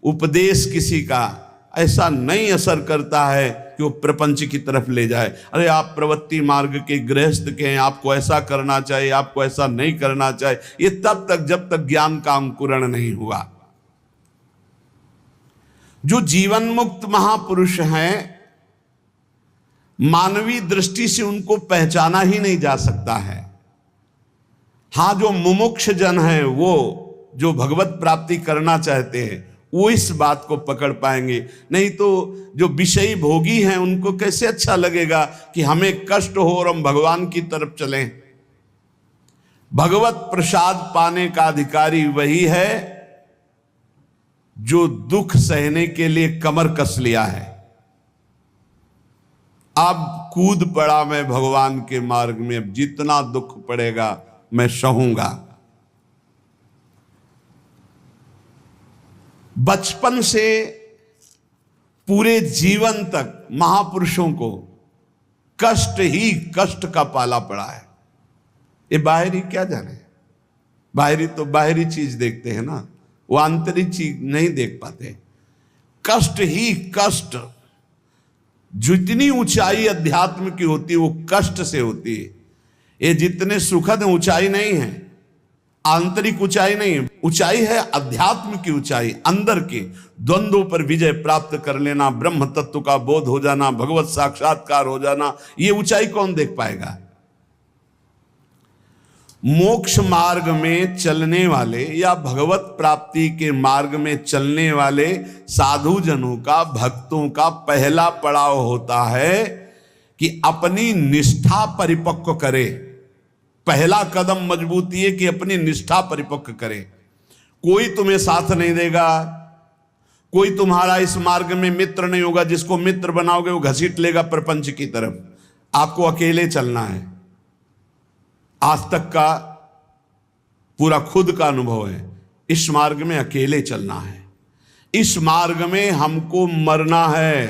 उपदेश किसी का ऐसा नहीं असर करता है कि वो प्रपंच की तरफ ले जाए। अरे आप प्रवृत्ति मार्ग के गृहस्थ के हैं, आपको ऐसा करना चाहिए, आपको ऐसा नहीं करना चाहिए, ये तब तक जब तक ज्ञान का अंकुरण नहीं हुआ। जो जीवन मुक्त महापुरुष हैं, मानवीय दृष्टि से उनको पहचाना ही नहीं जा सकता है। हां, जो मुमुक्ष जन है, वो जो भगवत प्राप्ति करना चाहते हैं, वो इस बात को पकड़ पाएंगे। नहीं तो जो विषयी भोगी हैं उनको कैसे अच्छा लगेगा कि हमें कष्ट हो और हम भगवान की तरफ चलें। भगवत प्रसाद पाने का अधिकारी वही है जो दुख सहने के लिए कमर कस लिया है। अब कूद पड़ा मैं भगवान के मार्ग में, अब जितना दुख पड़ेगा मैं सहूंगा। बचपन से पूरे जीवन तक महापुरुषों को कष्ट ही कष्ट का पाला पड़ा है। ये बाहरी क्या जाने, बाहरी तो बाहरी चीज देखते हैं ना, वो आंतरिक चीज नहीं देख पाते। कष्ट ही कष्ट, जितनी ऊंचाई अध्यात्म की होती है वो कष्ट से होती है। ये जितने सुखद ऊंचाई नहीं है, आंतरिक ऊंचाई नहीं है, ऊंचाई है अध्यात्म की ऊंचाई, अंदर के द्वंद्वों पर विजय प्राप्त कर लेना, ब्रह्म तत्व का बोध हो जाना, भगवत साक्षात्कार हो जाना। ये ऊंचाई कौन देख पाएगा? मोक्ष मार्ग में चलने वाले या भगवत प्राप्ति के मार्ग में चलने वाले साधु जनों का, भक्तों का पहला पड़ाव होता है कि अपनी निष्ठा परिपक्व करे। पहला कदम मजबूती है कि अपनी निष्ठा परिपक्व करे। कोई तुम्हें साथ नहीं देगा, कोई तुम्हारा इस मार्ग में मित्र नहीं होगा। जिसको मित्र बनाओगे वो घसीट लेगा प्रपंच की तरफ। आपको अकेले चलना है। आज तक का पूरा खुद का अनुभव है, इस मार्ग में अकेले चलना है। इस मार्ग में हमको मरना है।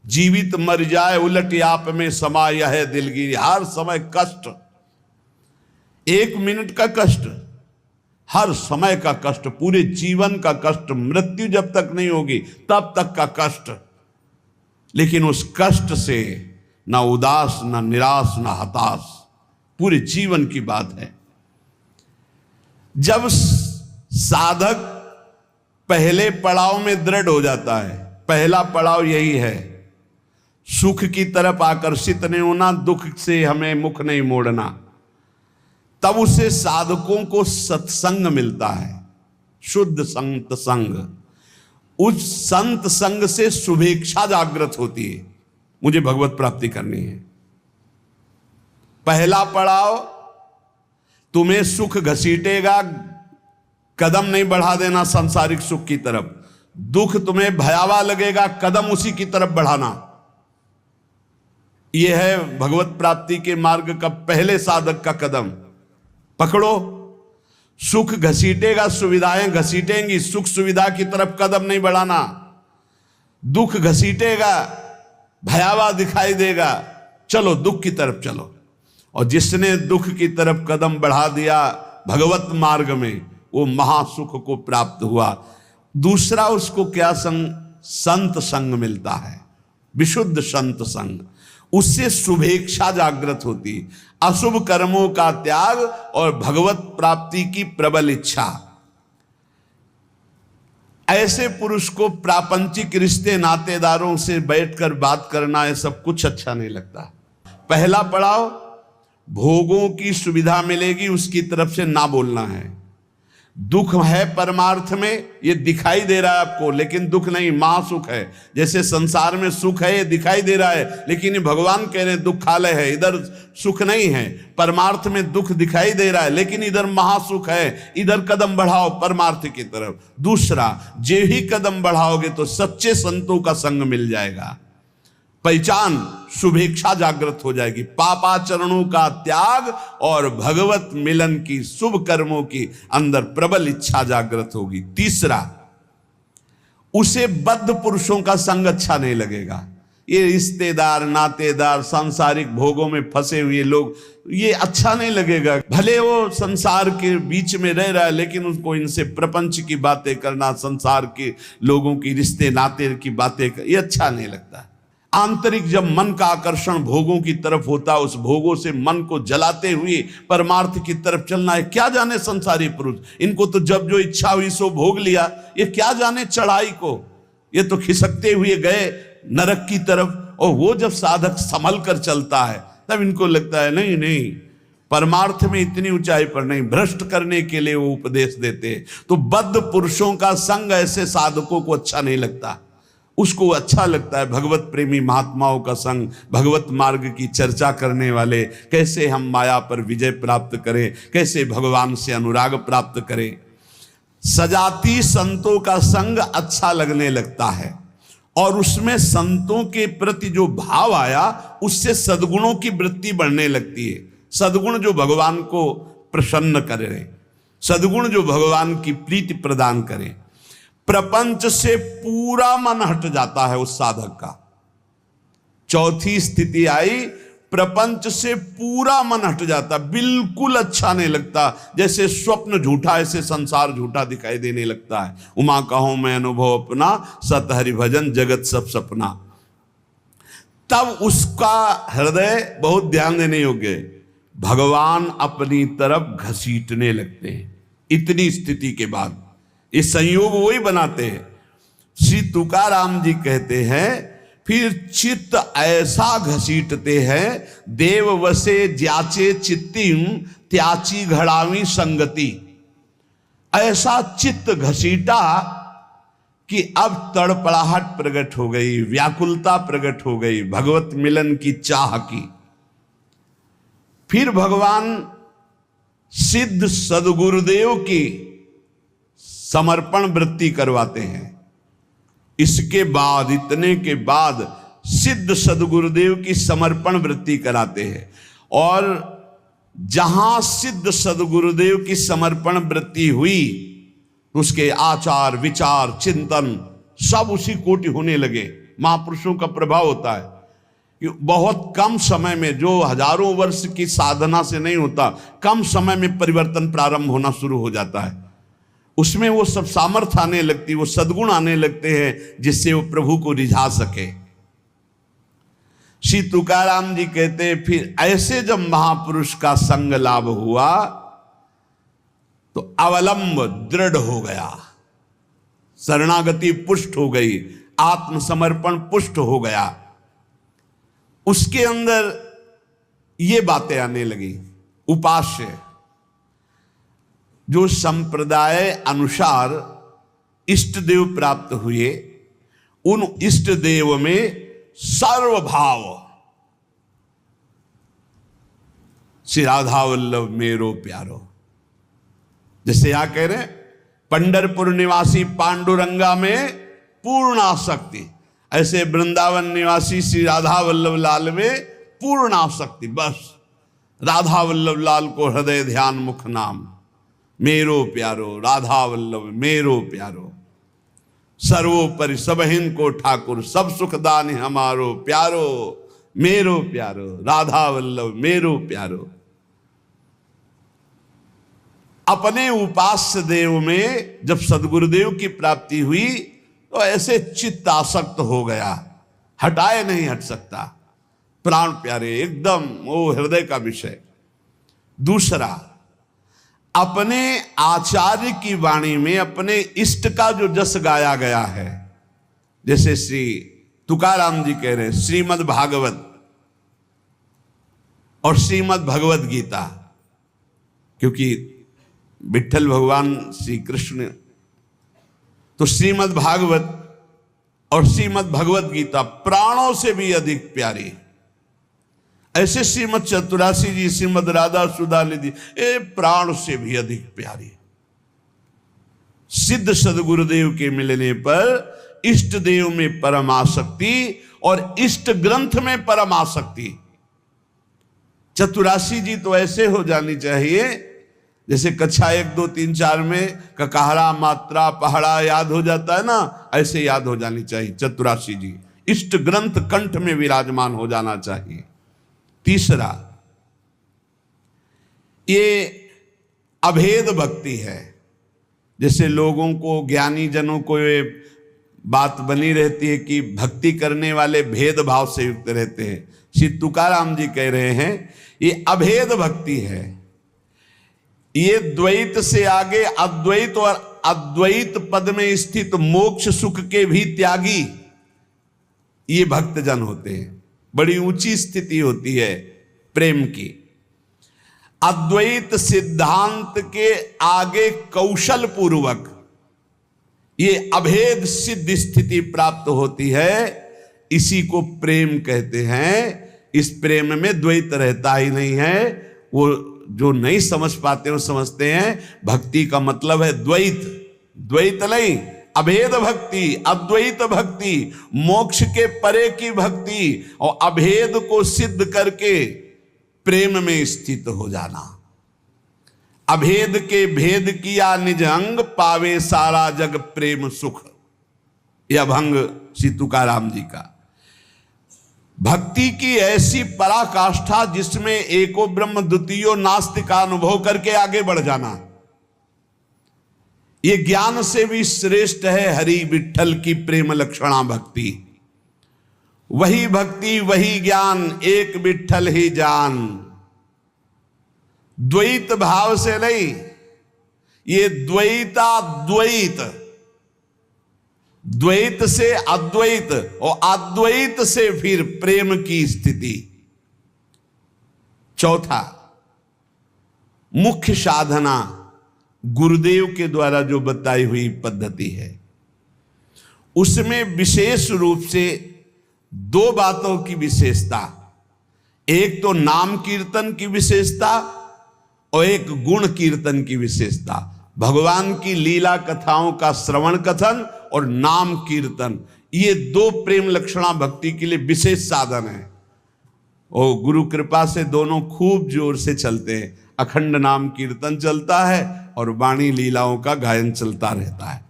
जीवित मर जाए उलट आप में समाया है दिलगिरी। हर समय कष्ट, 1 मिनट का कष्ट, हर समय का कष्ट, पूरे जीवन का कष्ट। मृत्यु जब तक नहीं होगी तब तक का कष्ट। लेकिन उस कष्ट से ना उदास, ना निराश, ना हताश, पूरे जीवन की बात है। जब साधक पहले पड़ाव में दृढ़ हो जाता है, पहला पड़ाव यही है, सुख की तरफ आकर्षित नहीं होना, दुख से हमें मुख नहीं मोड़ना, तब उसे साधकों को सत्संग मिलता है, शुद्ध संत संग। उस संत संग से शुभेच्छा जागृत होती है, मुझे भगवत प्राप्ति करनी है। पहला पड़ाव तुम्हें सुख घसीटेगा, कदम नहीं बढ़ा देना सांसारिक सुख की तरफ। दुख तुम्हें भयावह लगेगा, कदम उसी की तरफ बढ़ाना। यह है भगवत प्राप्ति के मार्ग का पहले साधक का कदम। पकड़ो, सुख घसीटेगा, सुविधाएं घसीटेंगी, सुख सुविधा की तरफ कदम नहीं बढ़ाना। दुख घसीटेगा, भयावह दिखाई देगा, चलो दुख की तरफ चलो। और जिसने दुख की तरफ कदम बढ़ा दिया भगवत मार्ग में, वो महासुख को प्राप्त हुआ। दूसरा उसको क्या संग? संत संग मिलता है, विशुद्ध संत संग। उससे शुभेच्छा जागृत होती, अशुभ कर्मों का त्याग और भगवत प्राप्ति की प्रबल इच्छा। ऐसे पुरुष को प्रापंचिक रिश्ते, नातेदारों से बैठकर बात करना, ये सब कुछ अच्छा नहीं लगता। पहला पड़ाव, भोगों की सुविधा मिलेगी उसकी तरफ से ना बोलना है। दुख है परमार्थ में, ये दिखाई दे रहा है आपको, लेकिन दुख नहीं, महासुख है। जैसे संसार में सुख है, ये दिखाई दे रहा है, लेकिन ये भगवान कह रहे हैं दुखालय है, इधर सुख नहीं है। परमार्थ में दुख दिखाई दे रहा है, लेकिन इधर महासुख है, इधर कदम बढ़ाओ परमार्थ की तरफ। दूसरा, जे ही कदम बढ़ाओगे तो सच्चे संतों का संग मिल जाएगा, पहचान, शुभेच्छा जागृत हो जाएगी। पापाचरणों का त्याग और भगवत मिलन की, शुभ कर्मों की अंदर प्रबल इच्छा जागृत होगी। तीसरा, उसे बद्ध पुरुषों का संग अच्छा नहीं लगेगा। ये रिश्तेदार, नातेदार, सांसारिक भोगों में फंसे हुए लोग, ये अच्छा नहीं लगेगा। भले वो संसार के बीच में रह रहा है, लेकिन उसको इनसे प्रपंच की बातें करना, संसार के लोगों की रिश्ते नाते की बातें, ये अच्छा नहीं लगता। आंतरिक जब मन का आकर्षण भोगों की तरफ होता, उस भोगों से मन को जलाते हुए परमार्थ की तरफ चलना है। क्या जाने संसारी पुरुष, इनको तो जब जो इच्छा हुई सो भोग लिया, ये क्या जाने चढ़ाई को, ये तो खिसकते हुए गए नरक की तरफ। और वो जब साधक संभल कर चलता है तब इनको लगता है नहीं नहीं, परमार्थ में इतनी ऊंचाई पर नहीं, भ्रष्ट करने के लिए वो उपदेश देते। तो बद्ध पुरुषों का संग ऐसे साधकों को अच्छा नहीं लगता। उसको अच्छा लगता है भगवत प्रेमी महात्माओं का संग, भगवत मार्ग की चर्चा करने वाले, कैसे हम माया पर विजय प्राप्त करें, कैसे भगवान से अनुराग प्राप्त करें। सजाती संतों का संग अच्छा लगने लगता है, और उसमें संतों के प्रति जो भाव आया, उससे सद्गुणों की वृत्ति बढ़ने लगती है। सद्गुण जो भगवान को प्रसन्न करे, सद्गुण जो भगवान की प्रीति प्रदान करे। प्रपंच से पूरा मन हट जाता है उस साधक का। चौथी स्थिति आई, प्रपंच से पूरा मन हट जाता, बिल्कुल अच्छा नहीं लगता, जैसे स्वप्न झूठा, ऐसे संसार झूठा दिखाई देने लगता है। उमा कहूं मैं अनुभव अपना, सत हरि भजन जगत सब सपना। तब उसका हृदय बहुत ध्यान देने योग्य, भगवान अपनी तरफ घसीटने लगते हैं। इतनी स्थिति के बाद ये संयोग वही बनाते हैं। श्री तुकाराम जी कहते हैं, फिर चित्त ऐसा घसीटते हैं, देव वसे ज्याचे चित्तिम त्याची घड़ावी संगति। ऐसा चित्त घसीटा कि अब तड़पड़ाहट प्रकट हो गई, व्याकुलता प्रकट हो गई भगवत मिलन की चाह की। फिर भगवान सिद्ध सदगुरुदेव की समर्पण वृत्ति करवाते हैं। इसके बाद, इतने के बाद सिद्ध सदगुरुदेव की समर्पण वृत्ति कराते हैं। और जहां सिद्ध सदगुरुदेव की समर्पण वृत्ति हुई, उसके आचार विचार चिंतन सब उसी कोटि होने लगे। महापुरुषों का प्रभाव होता है कि बहुत कम समय में, जो हजारों वर्ष की साधना से नहीं होता, कम समय में परिवर्तन प्रारंभ होना शुरू हो जाता है। उसमें वो सब सामर्थ्य आने लगती, वो सद्गुण आने लगते हैं जिससे वो प्रभु को रिझा सके। श्री तुकाराम जी कहते हैं, फिर ऐसे जब महापुरुष का संग लाभ हुआ तो अवलंब दृढ़ हो गया, शरणागति पुष्ट हो गई, आत्मसमर्पण पुष्ट हो गया। उसके अंदर ये बातें आने लगी। उपास्य, जो संप्रदाय अनुसार इष्ट देव प्राप्त हुए, उन इष्ट देव में सर्वभाव, श्री राधा वल्लभ मेरो प्यारो, जैसे यहां कह रहे पंढरपुर निवासी पांडुरंगा में पूर्ण आसक्ति, ऐसे वृंदावन निवासी श्री राधा वल्लभ लाल में पूर्ण आसक्ति। बस राधा वल्लभ लाल को हृदय ध्यान मुख नाम, मेरो प्यारो राधा वल्लभ मेरो प्यारो, सर्वोपरि सबहिन को ठाकुर, सब सुखदान हमारो प्यारो, मेरो प्यारो राधा वल्लभ मेरो प्यारो। अपने उपास्य देव में जब सदगुरुदेव की प्राप्ति हुई तो ऐसे चित्त आसक्त हो गया, हटाए नहीं हट सकता, प्राण प्यारे एकदम, वो हृदय का विषय। दूसरा, अपने आचार्य की वाणी में अपने इष्ट का जो जस गाया गया है, जैसे श्री तुकाराम जी कह रहे हैं श्रीमद् भागवत और श्रीमद् भगवत गीता, क्योंकि विठ्ठल भगवान श्री कृष्ण, तो श्रीमद् भागवत और श्रीमद् भगवत गीता प्राणों से भी अधिक प्यारी। ऐसे श्रीमद् चतुरासी जी, श्रीमद् राधा सुधा निधि, ये प्राण से भी अधिक प्यारी। सिद्ध सदगुरुदेव के मिलने पर इष्ट देव में परम आसक्ति और इष्ट ग्रंथ में परम आसक्ति। चतुरासी जी तो ऐसे हो जानी चाहिए जैसे कक्षा 1, 2, 3, 4 में ककाहरा मात्रा पहाड़ा याद हो जाता है ना, ऐसे याद हो जानी चाहिए चतुरासी जी। इष्ट ग्रंथ कंठ में विराजमान हो जाना चाहिए। तीसरा, ये अभेद भक्ति है। जैसे लोगों को, ज्ञानी जनों को ये बात बनी रहती है कि भक्ति करने वाले भेदभाव से युक्त रहते हैं। श्री तुकाराम जी कह रहे हैं ये अभेद भक्ति है। ये द्वैत से आगे अद्वैत और अद्वैत पद में स्थित मोक्ष सुख के भी त्यागी ये भक्तजन होते हैं। बड़ी ऊंची स्थिति होती है प्रेम की। अद्वैत सिद्धांत के आगे कौशल पूर्वक ये अभेद सिद्ध स्थिति प्राप्त होती है, इसी को प्रेम कहते हैं। इस प्रेम में द्वैत रहता ही नहीं है। वो जो नहीं समझ पाते वो समझते हैं भक्ति का मतलब है द्वैत। द्वैत नहीं, अभेद भक्ति, अद्वैत भक्ति, मोक्ष के परे की भक्ति और अभेद को सिद्ध करके प्रेम में स्थित हो जाना। अभेद के भेद किया निज अंग, पावे सारा जग प्रेम सुख। यह अभंग श्री तुकाराम जी का। भक्ति की ऐसी पराकाष्ठा जिसमें एको ब्रह्म द्वितीयो नास्ति का अनुभव करके आगे बढ़ जाना, ये ज्ञान से भी श्रेष्ठ है हरि विठ्ठल की प्रेम लक्षणा भक्ति। वही भक्ति वही ज्ञान, एक विठ्ठल ही जान। द्वैत भाव से नहीं, ये द्वैताद्वैत, द्वैत से अद्वैत और अद्वैत से फिर प्रेम की स्थिति। चौथा, मुख्य साधना गुरुदेव के द्वारा जो बताई हुई पद्धति है, उसमें विशेष रूप से दो बातों की विशेषता, एक तो नाम कीर्तन की विशेषता और एक गुण कीर्तन की विशेषता। भगवान की लीला कथाओं का श्रवण कथन और नाम कीर्तन, ये दो प्रेम लक्षणा भक्ति के लिए विशेष साधन है। और गुरु कृपा से दोनों खूब जोर से चलते हैं। अखंड नाम कीर्तन चलता है और वाणी लीलाओं का गायन चलता रहता है।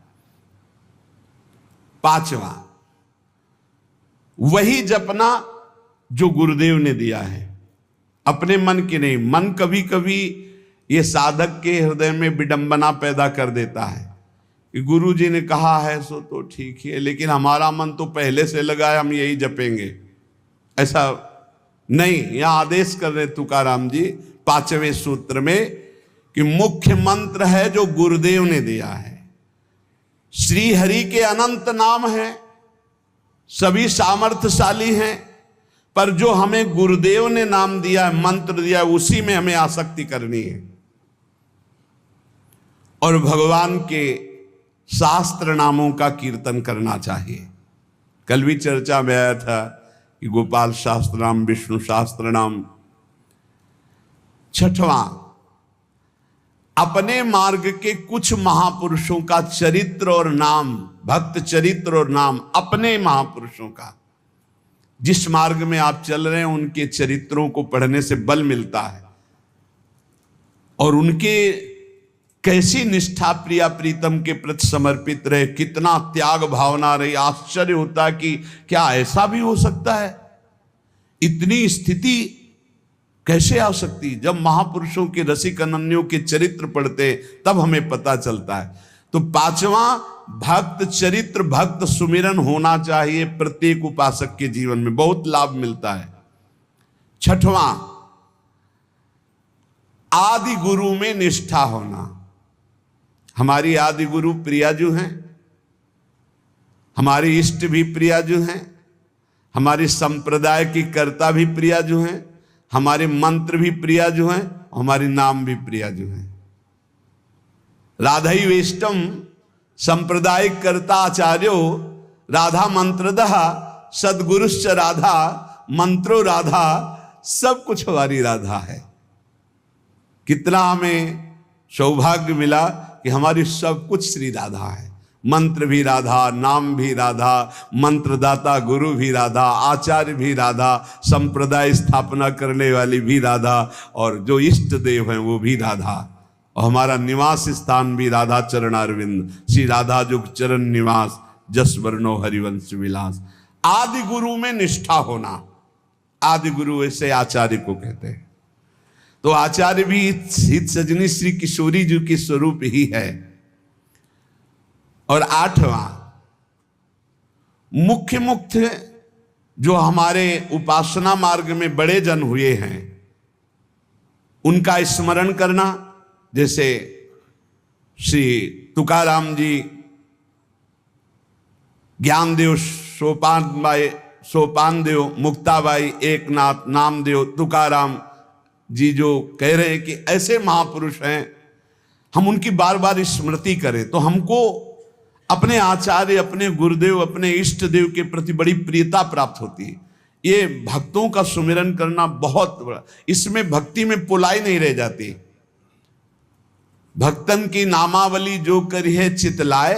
पांचवा, वही जपना जो गुरुदेव ने दिया है, अपने मन की नहीं। मन कभी कभी ये साधक के हृदय में विडंबना पैदा कर देता है कि गुरु जी ने कहा है सो तो ठीक ही है, लेकिन हमारा मन तो पहले से लगा है, हम यही जपेंगे। ऐसा नहीं, यहां आदेश कर रहे तुकाराम जी 5वें सूत्र में कि मुख्य मंत्र है जो गुरुदेव ने दिया है। श्री हरि के अनंत नाम हैं, सभी सामर्थ्यशाली हैं, पर जो हमें गुरुदेव ने नाम दिया है, मंत्र दिया है, उसी में हमें आसक्ति करनी है। और भगवान के शास्त्र नामों का कीर्तन करना चाहिए। कल भी चर्चा में आया था कि गोपाल शास्त्र नाम, विष्णु शास्त्र नाम। छठवां, अपने मार्ग के कुछ महापुरुषों का चरित्र और नाम, भक्त चरित्र और नाम, अपने महापुरुषों का, जिस मार्ग में आप चल रहे हैं उनके चरित्रों को पढ़ने से बल मिलता है। और उनके कैसी निष्ठा प्रिया प्रीतम के प्रति समर्पित रहे, कितना त्याग भावना रही। आश्चर्य होता कि क्या ऐसा भी हो सकता है, इतनी स्थिति कैसे आ सकती। जब महापुरुषों के रसिक अनन्यों के चरित्र पढ़ते तब हमें पता चलता है। तो पांचवा, भक्त चरित्र, भक्त सुमिरन होना चाहिए प्रत्येक उपासक के जीवन में, बहुत लाभ मिलता है। छठवां, आदि गुरु में निष्ठा होना। हमारी आदि गुरु प्रियाजू हैं, हमारी इष्ट भी प्रियाजू हैं, हमारी संप्रदाय की कर्ता भी प्रियाजू हैं, हमारे मंत्र भी प्रियाजू हैं, हमारे नाम भी प्रियाजू हैं। राधई वेष्टम संप्रदायिक कर्ता आचार्यो, राधा मंत्रदः सदगुरुश्च राधा, मंत्रो राधा, सब कुछ हमारी राधा है। कितना हमें सौभाग्य मिला कि हमारी सब कुछ श्री राधा है। मंत्र भी राधा, नाम भी राधा, मंत्रदाता गुरु भी राधा, आचार्य भी राधा, संप्रदाय स्थापना करने वाली भी राधा, और जो इष्ट देव हैं वो भी राधा। और हमारा निवास स्थान भी राधा चरणारविंद, श्री राधा जुग चरण निवास, जस वर्णो हरिवंश विलास। आदि गुरु में निष्ठा होना, आदि गुरु ऐसे आचार्य को कहते हैं। तो आचार्य भी हित सजनी श्री किशोरी जी के स्वरूप ही है। और आठवां, मुख्य जो हमारे उपासना मार्ग में बड़े जन हुए हैं उनका स्मरण करना, जैसे श्री तुकाराम जी, ज्ञानदेव, सोपानदेव, मुक्ताबाई, एकनाथ, नामदेव, तुकाराम जी जो कह रहे हैं कि ऐसे महापुरुष हैं, हम उनकी बार बार स्मृति करें तो हमको अपने आचार्य, अपने गुरुदेव, अपने इष्ट देव के प्रति बड़ी प्रियता प्राप्त होती है। ये भक्तों का सुमिरन करना बहुत बड़ा, इसमें भक्ति में पुलाई नहीं रह जाती। भक्तन की नामावली जो करिए चितलाए,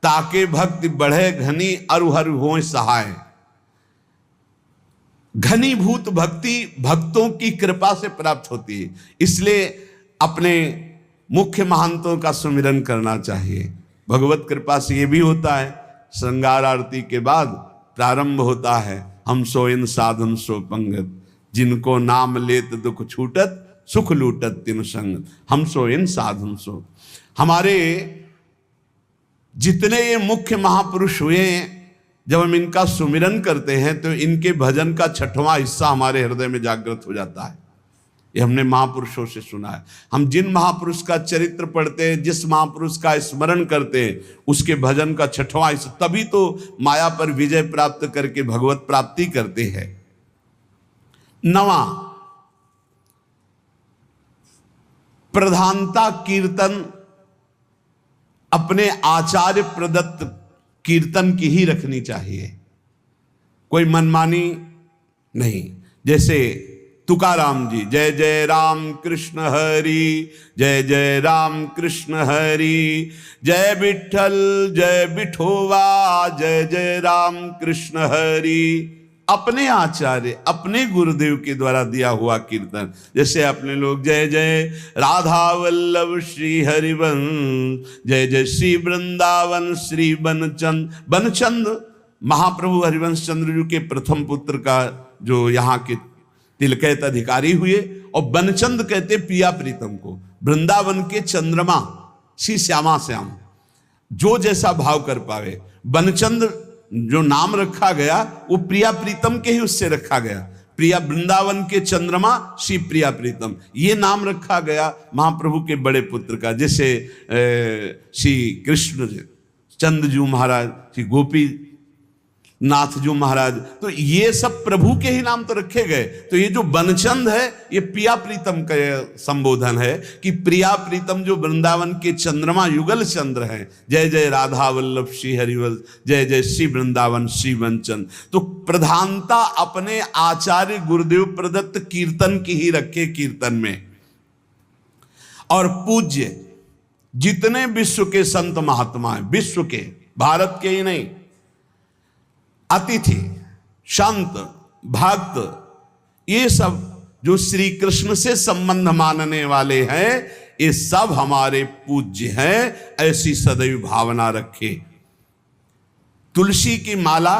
ताके भक्ति बढ़े घनी अरुहर होए सहाय। घनीभूत भक्ति भक्तों की कृपा से प्राप्त होती है। इसलिए अपने मुख्य महंतों का सुमिरन करना चाहिए। भगवत कृपा से ये भी होता है, श्रृंगार आरती के बाद प्रारंभ होता है, हम सो इन साधन सो पंगत, जिनको नाम लेत दुख छूटत, सुख लूटत तिन संग, हम सो इन साधन सो। हमारे जितने ये मुख्य महापुरुष हुए हैं, जब हम इनका सुमिरन करते हैं तो इनके भजन का छठवां हिस्सा हमारे हृदय में जागृत हो जाता है। ये हमने महापुरुषों से सुना है। हम जिन महापुरुष का चरित्र पढ़ते हैं, जिस महापुरुष का स्मरण करते हैं, उसके भजन का छठवां हिस्सा, तभी तो माया पर विजय प्राप्त करके भगवत प्राप्ति करते हैं। नवा, प्रधानता कीर्तन अपने आचार्य प्रदत्त कीर्तन की ही रखनी चाहिए, कोई मनमानी नहीं। जैसे तुकाराम जी, जय जय राम कृष्ण हरि, जय जय राम कृष्ण हरि, जय विठल जय विठोवा, जय जय राम कृष्ण हरि। अपने आचार्य, अपने गुरुदेव के द्वारा दिया हुआ कीर्तन। जैसे अपने लोग जय जय राधा वल्लभ श्री हरिवंश, जय जय श्री वृंदावन श्री बनचंद। बनचंद महाप्रभु हरिवंश चंद्र जी के प्रथम पुत्र का जो यहाँ के तिलकैत अधिकारी हुए, और बनचंद कहते पिया प्रीतम को। वृंदावन के चंद्रमा श्री श्यामा श्याम, जो जैसा भाव कर पावे। बनचंद जो नाम रखा गया वो प्रिया प्रीतम के ही उससे रखा गया। प्रिया वृंदावन के चंद्रमा श्री प्रिया प्रीतम, ये नाम रखा गया महाप्रभु के बड़े पुत्र का। जैसे श्री कृष्ण चंद्रजू महाराज, श्री गोपी नाथ जो महाराज, तो ये सब प्रभु के ही नाम तो रखे गए। तो ये जो बनचंद है, ये प्रिया प्रीतम का संबोधन है कि प्रिया प्रीतम जो वृंदावन के चंद्रमा युगल चंद्र हैं। जय जय राधा वल्लभ श्री हरिवंश, जय जय श्री वृंदावन श्री वंचन। तो प्रधानता अपने आचार्य गुरुदेव प्रदत्त कीर्तन की ही रखे कीर्तन में। और पूज्य जितने विश्व के संत महात्मा हैं, विश्व के, भारत के ही नहीं, अतिथि संत भक्त, ये सब जो श्री कृष्ण से संबंध मानने वाले हैं, ये सब हमारे पूज्य हैं। ऐसी सदैव भावना रखे। तुलसी की माला,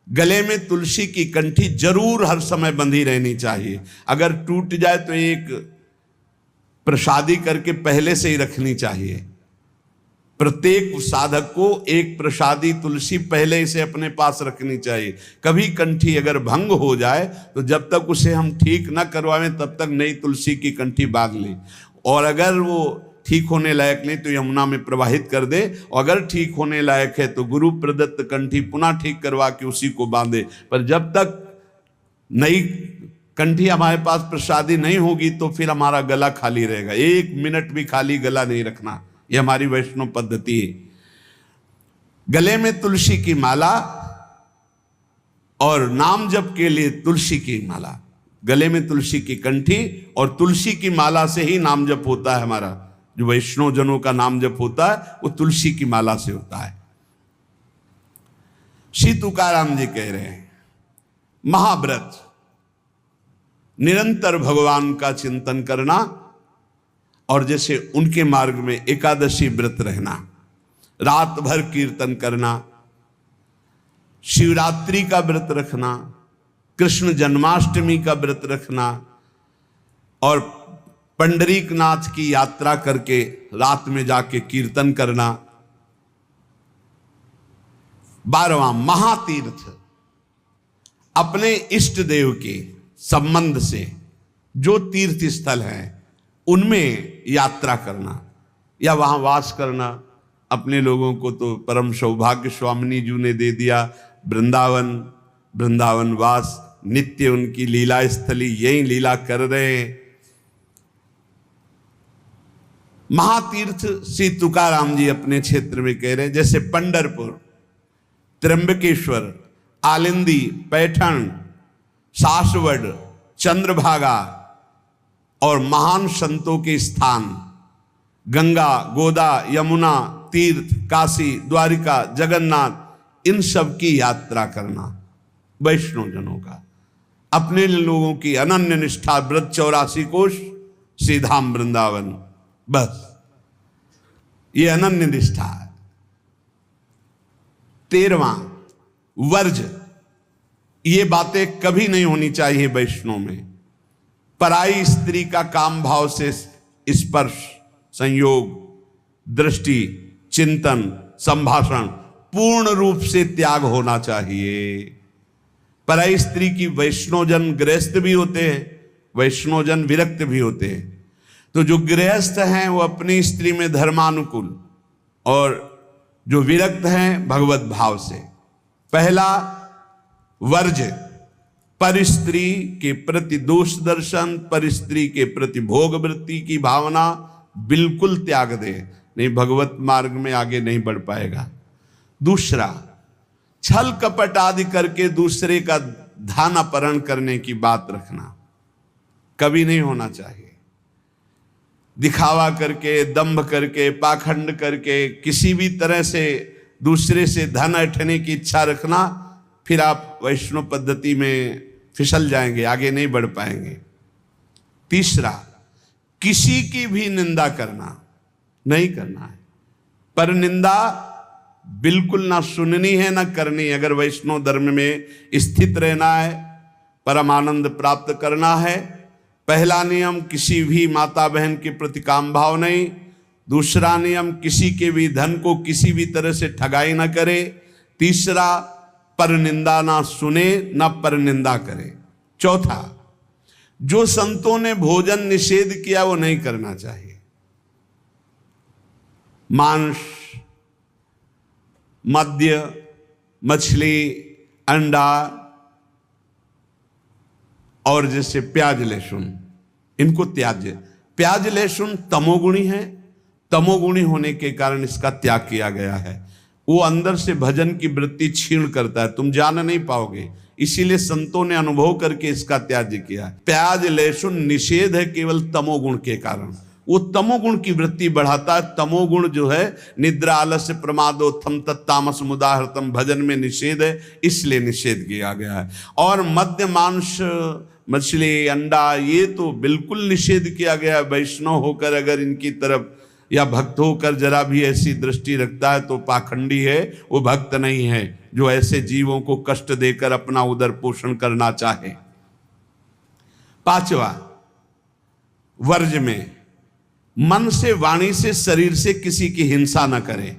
गले में तुलसी की कंठी जरूर हर समय बंधी रहनी चाहिए। अगर टूट जाए तो एक प्रसादी करके पहले से ही रखनी चाहिए। प्रत्येक साधक को एक प्रसादी तुलसी पहले से अपने पास रखनी चाहिए। कभी कंठी अगर भंग हो जाए तो जब तक उसे हम ठीक न करवाएं तब तक नई तुलसी की कंठी बांध लें, और अगर वो ठीक होने लायक नहीं तो यमुना में प्रवाहित कर दे, और अगर ठीक होने लायक है तो गुरु प्रदत्त कंठी पुनः ठीक करवा के उसी को बांधे। पर जब तक नई कंठी हमारे पास प्रसादी नहीं होगी तो फिर हमारा गला खाली रहेगा। 1 मिनट भी खाली गला नहीं रखना, ये हमारी वैष्णव पद्धति है। गले में तुलसी की माला और नाम जप के लिए तुलसी की माला, गले में तुलसी की कंठी और तुलसी की माला से ही नाम जप होता है। हमारा जो वैष्णव जनों का नाम जप होता है वो तुलसी की माला से होता है। श्री तुकाराम जी कह रहे हैं, महाव्रत, निरंतर भगवान का चिंतन करना, और जैसे उनके मार्ग में एकादशी व्रत रहना, रात भर कीर्तन करना, शिवरात्रि का व्रत रखना, कृष्ण जन्माष्टमी का व्रत रखना, और पंडरीकनाथ की यात्रा करके रात में जाके कीर्तन करना। 12वां महातीर्थ, अपने इष्ट देव के संबंध से जो तीर्थ स्थल हैं उनमें यात्रा करना या वहां वास करना। अपने लोगों को तो परम सौभाग्य स्वामिनी जी ने दे दिया, वृंदावन, वृंदावन वास, नित्य उनकी लीला स्थली, यही लीला कर रहे हैं। महातीर्थ श्री तुकाराम जी अपने क्षेत्र में कह रहे हैं, जैसे पंढरपुर, त्र्यंबकेश्वर, आलिंदी, पैठण, सासवड़, चंद्रभागा और महान संतों के स्थान गंगा, गोदा, यमुना, तीर्थ, काशी, द्वारिका, जगन्नाथ, इन सब की यात्रा करना वैष्णव जनों का। अपने लोगों की अनन्य निष्ठा व्रत 84 कोश, श्रीधाम वृंदावन, बस ये अनन्य निष्ठा है। 13वां वर्ज, ये बातें कभी नहीं होनी चाहिए वैष्णव में। पराई स्त्री का काम भाव से स्पर्श, संयोग, दृष्टि, चिंतन, संभाषण पूर्ण रूप से त्याग होना चाहिए। पराई स्त्री की वैष्णवजन गृहस्थ भी होते हैं, वैष्णवजन विरक्त भी होते हैं। तो जो गृहस्थ हैं वो अपनी स्त्री में धर्मानुकूल, और जो विरक्त हैं भगवत भाव से। पहला वर्ज, पर स्त्री के प्रति दोष दर्शन, पर स्त्री के प्रति भोग वृत्ति की भावना बिल्कुल त्याग दे, नहीं भगवत मार्ग में आगे नहीं बढ़ पाएगा। दूसरा, छल कपट आदि करके दूसरे का धन अपहरण करने की बात रखना कभी नहीं होना चाहिए। दिखावा करके, दंभ करके, पाखंड करके, किसी भी तरह से दूसरे से धन ऐंठने की इच्छा रखना, फिर आप वैष्णव पद्धति में फिसल जाएंगे, आगे नहीं बढ़ पाएंगे। तीसरा, किसी की भी निंदा करना नहीं करना है। पर निंदा बिल्कुल ना सुननी है ना करनी। अगर वैष्णव धर्म में स्थित रहना है, परम आनंद प्राप्त करना है, पहला नियम किसी भी माता बहन के प्रति काम भाव नहीं। दूसरा नियम किसी के भी धन को किसी भी तरह से ठगाई ना करे। तीसरा, पर निंदा ना सुने ना पर निंदा करे। चौथा, जो संतों ने भोजन निषेध किया वो नहीं करना चाहिए। मांस, मद्य, मछली, अंडा और जैसे प्याज लहसुन, इनको त्याज्य। प्याज लहसुन तमोगुणी है, तमोगुणी होने के कारण इसका त्याग किया गया है। वो अंदर से भजन की वृत्ति छीण करता है, तुम जान नहीं पाओगे, इसीलिए संतों ने अनुभव करके इसका त्याज्य किया। प्याज लहसुन निषेध है केवल तमोगुण के कारण, वो तमोगुण की वृत्ति बढ़ाता है। तमोगुण जो है निद्रा, आलस्य, प्रमादोत्थम तत्तामस मुदाहृतम, भजन में निषेध है, इसलिए निषेध किया गया है। और मद्य, मांस, मछली, अंडा ये तो बिल्कुल निषेध किया गया है। वैष्णव होकर अगर इनकी तरफ या भक्त होकर जरा भी ऐसी दृष्टि रखता है तो पाखंडी है, वो भक्त नहीं है जो ऐसे जीवों को कष्ट देकर अपना उदर पोषण करना चाहे। पांचवा वर्ज में, मन से, वाणी से, शरीर से किसी की हिंसा न करे।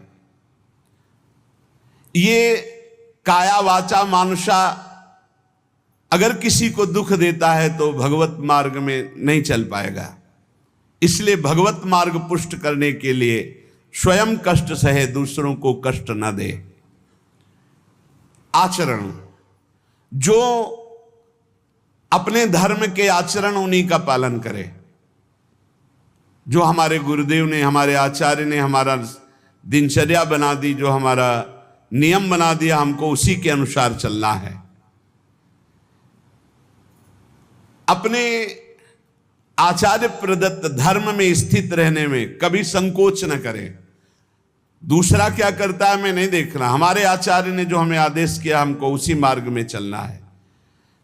ये काया वाचा मानुषा अगर किसी को दुख देता है तो भगवत मार्ग में नहीं चल पाएगा। इसलिए भगवत मार्ग पुष्ट करने के लिए स्वयं कष्ट सहे, दूसरों को कष्ट न दे। आचरण, जो अपने धर्म के आचरण उन्हीं का पालन करे। जो हमारे गुरुदेव ने, हमारे आचार्य ने हमारा दिनचर्या बना दी, जो हमारा नियम बना दिया, हमको उसी के अनुसार चलना है। अपने आचार्य प्रदत्त धर्म में स्थित रहने में कभी संकोच न करें। दूसरा क्या करता है मैं नहीं देख रहा, हमारे आचार्य ने जो हमें आदेश किया हमको उसी मार्ग में चलना है।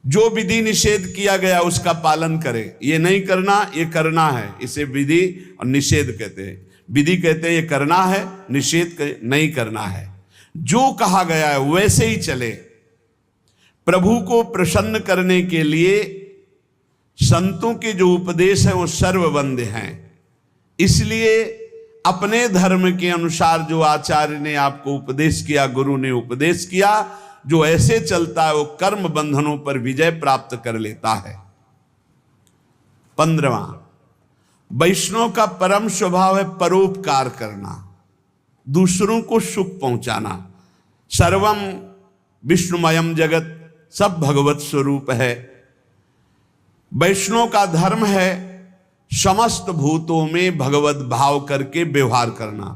जो विधि निषेध किया गया उसका पालन करें। ये नहीं करना, ये करना है, इसे विधि और निषेध कहते हैं। विधि कहते हैं ये करना है, निषेध नहीं करना है। जो कहा गया है वैसे ही चले। प्रभु को प्रसन्न करने के लिए संतों के जो उपदेश है वो सर्ववंद्य हैं। इसलिए अपने धर्म के अनुसार जो आचार्य ने आपको उपदेश किया, गुरु ने उपदेश किया, जो ऐसे चलता है वो कर्म बंधनों पर विजय प्राप्त कर लेता है। 15वां, वैष्णव का परम स्वभाव है परोपकार करना, दूसरों को सुख पहुंचाना। सर्वम विष्णुमयम जगत, सब भगवत स्वरूप है। वैष्णव का धर्म है समस्त भूतों में भगवत भाव करके व्यवहार करना।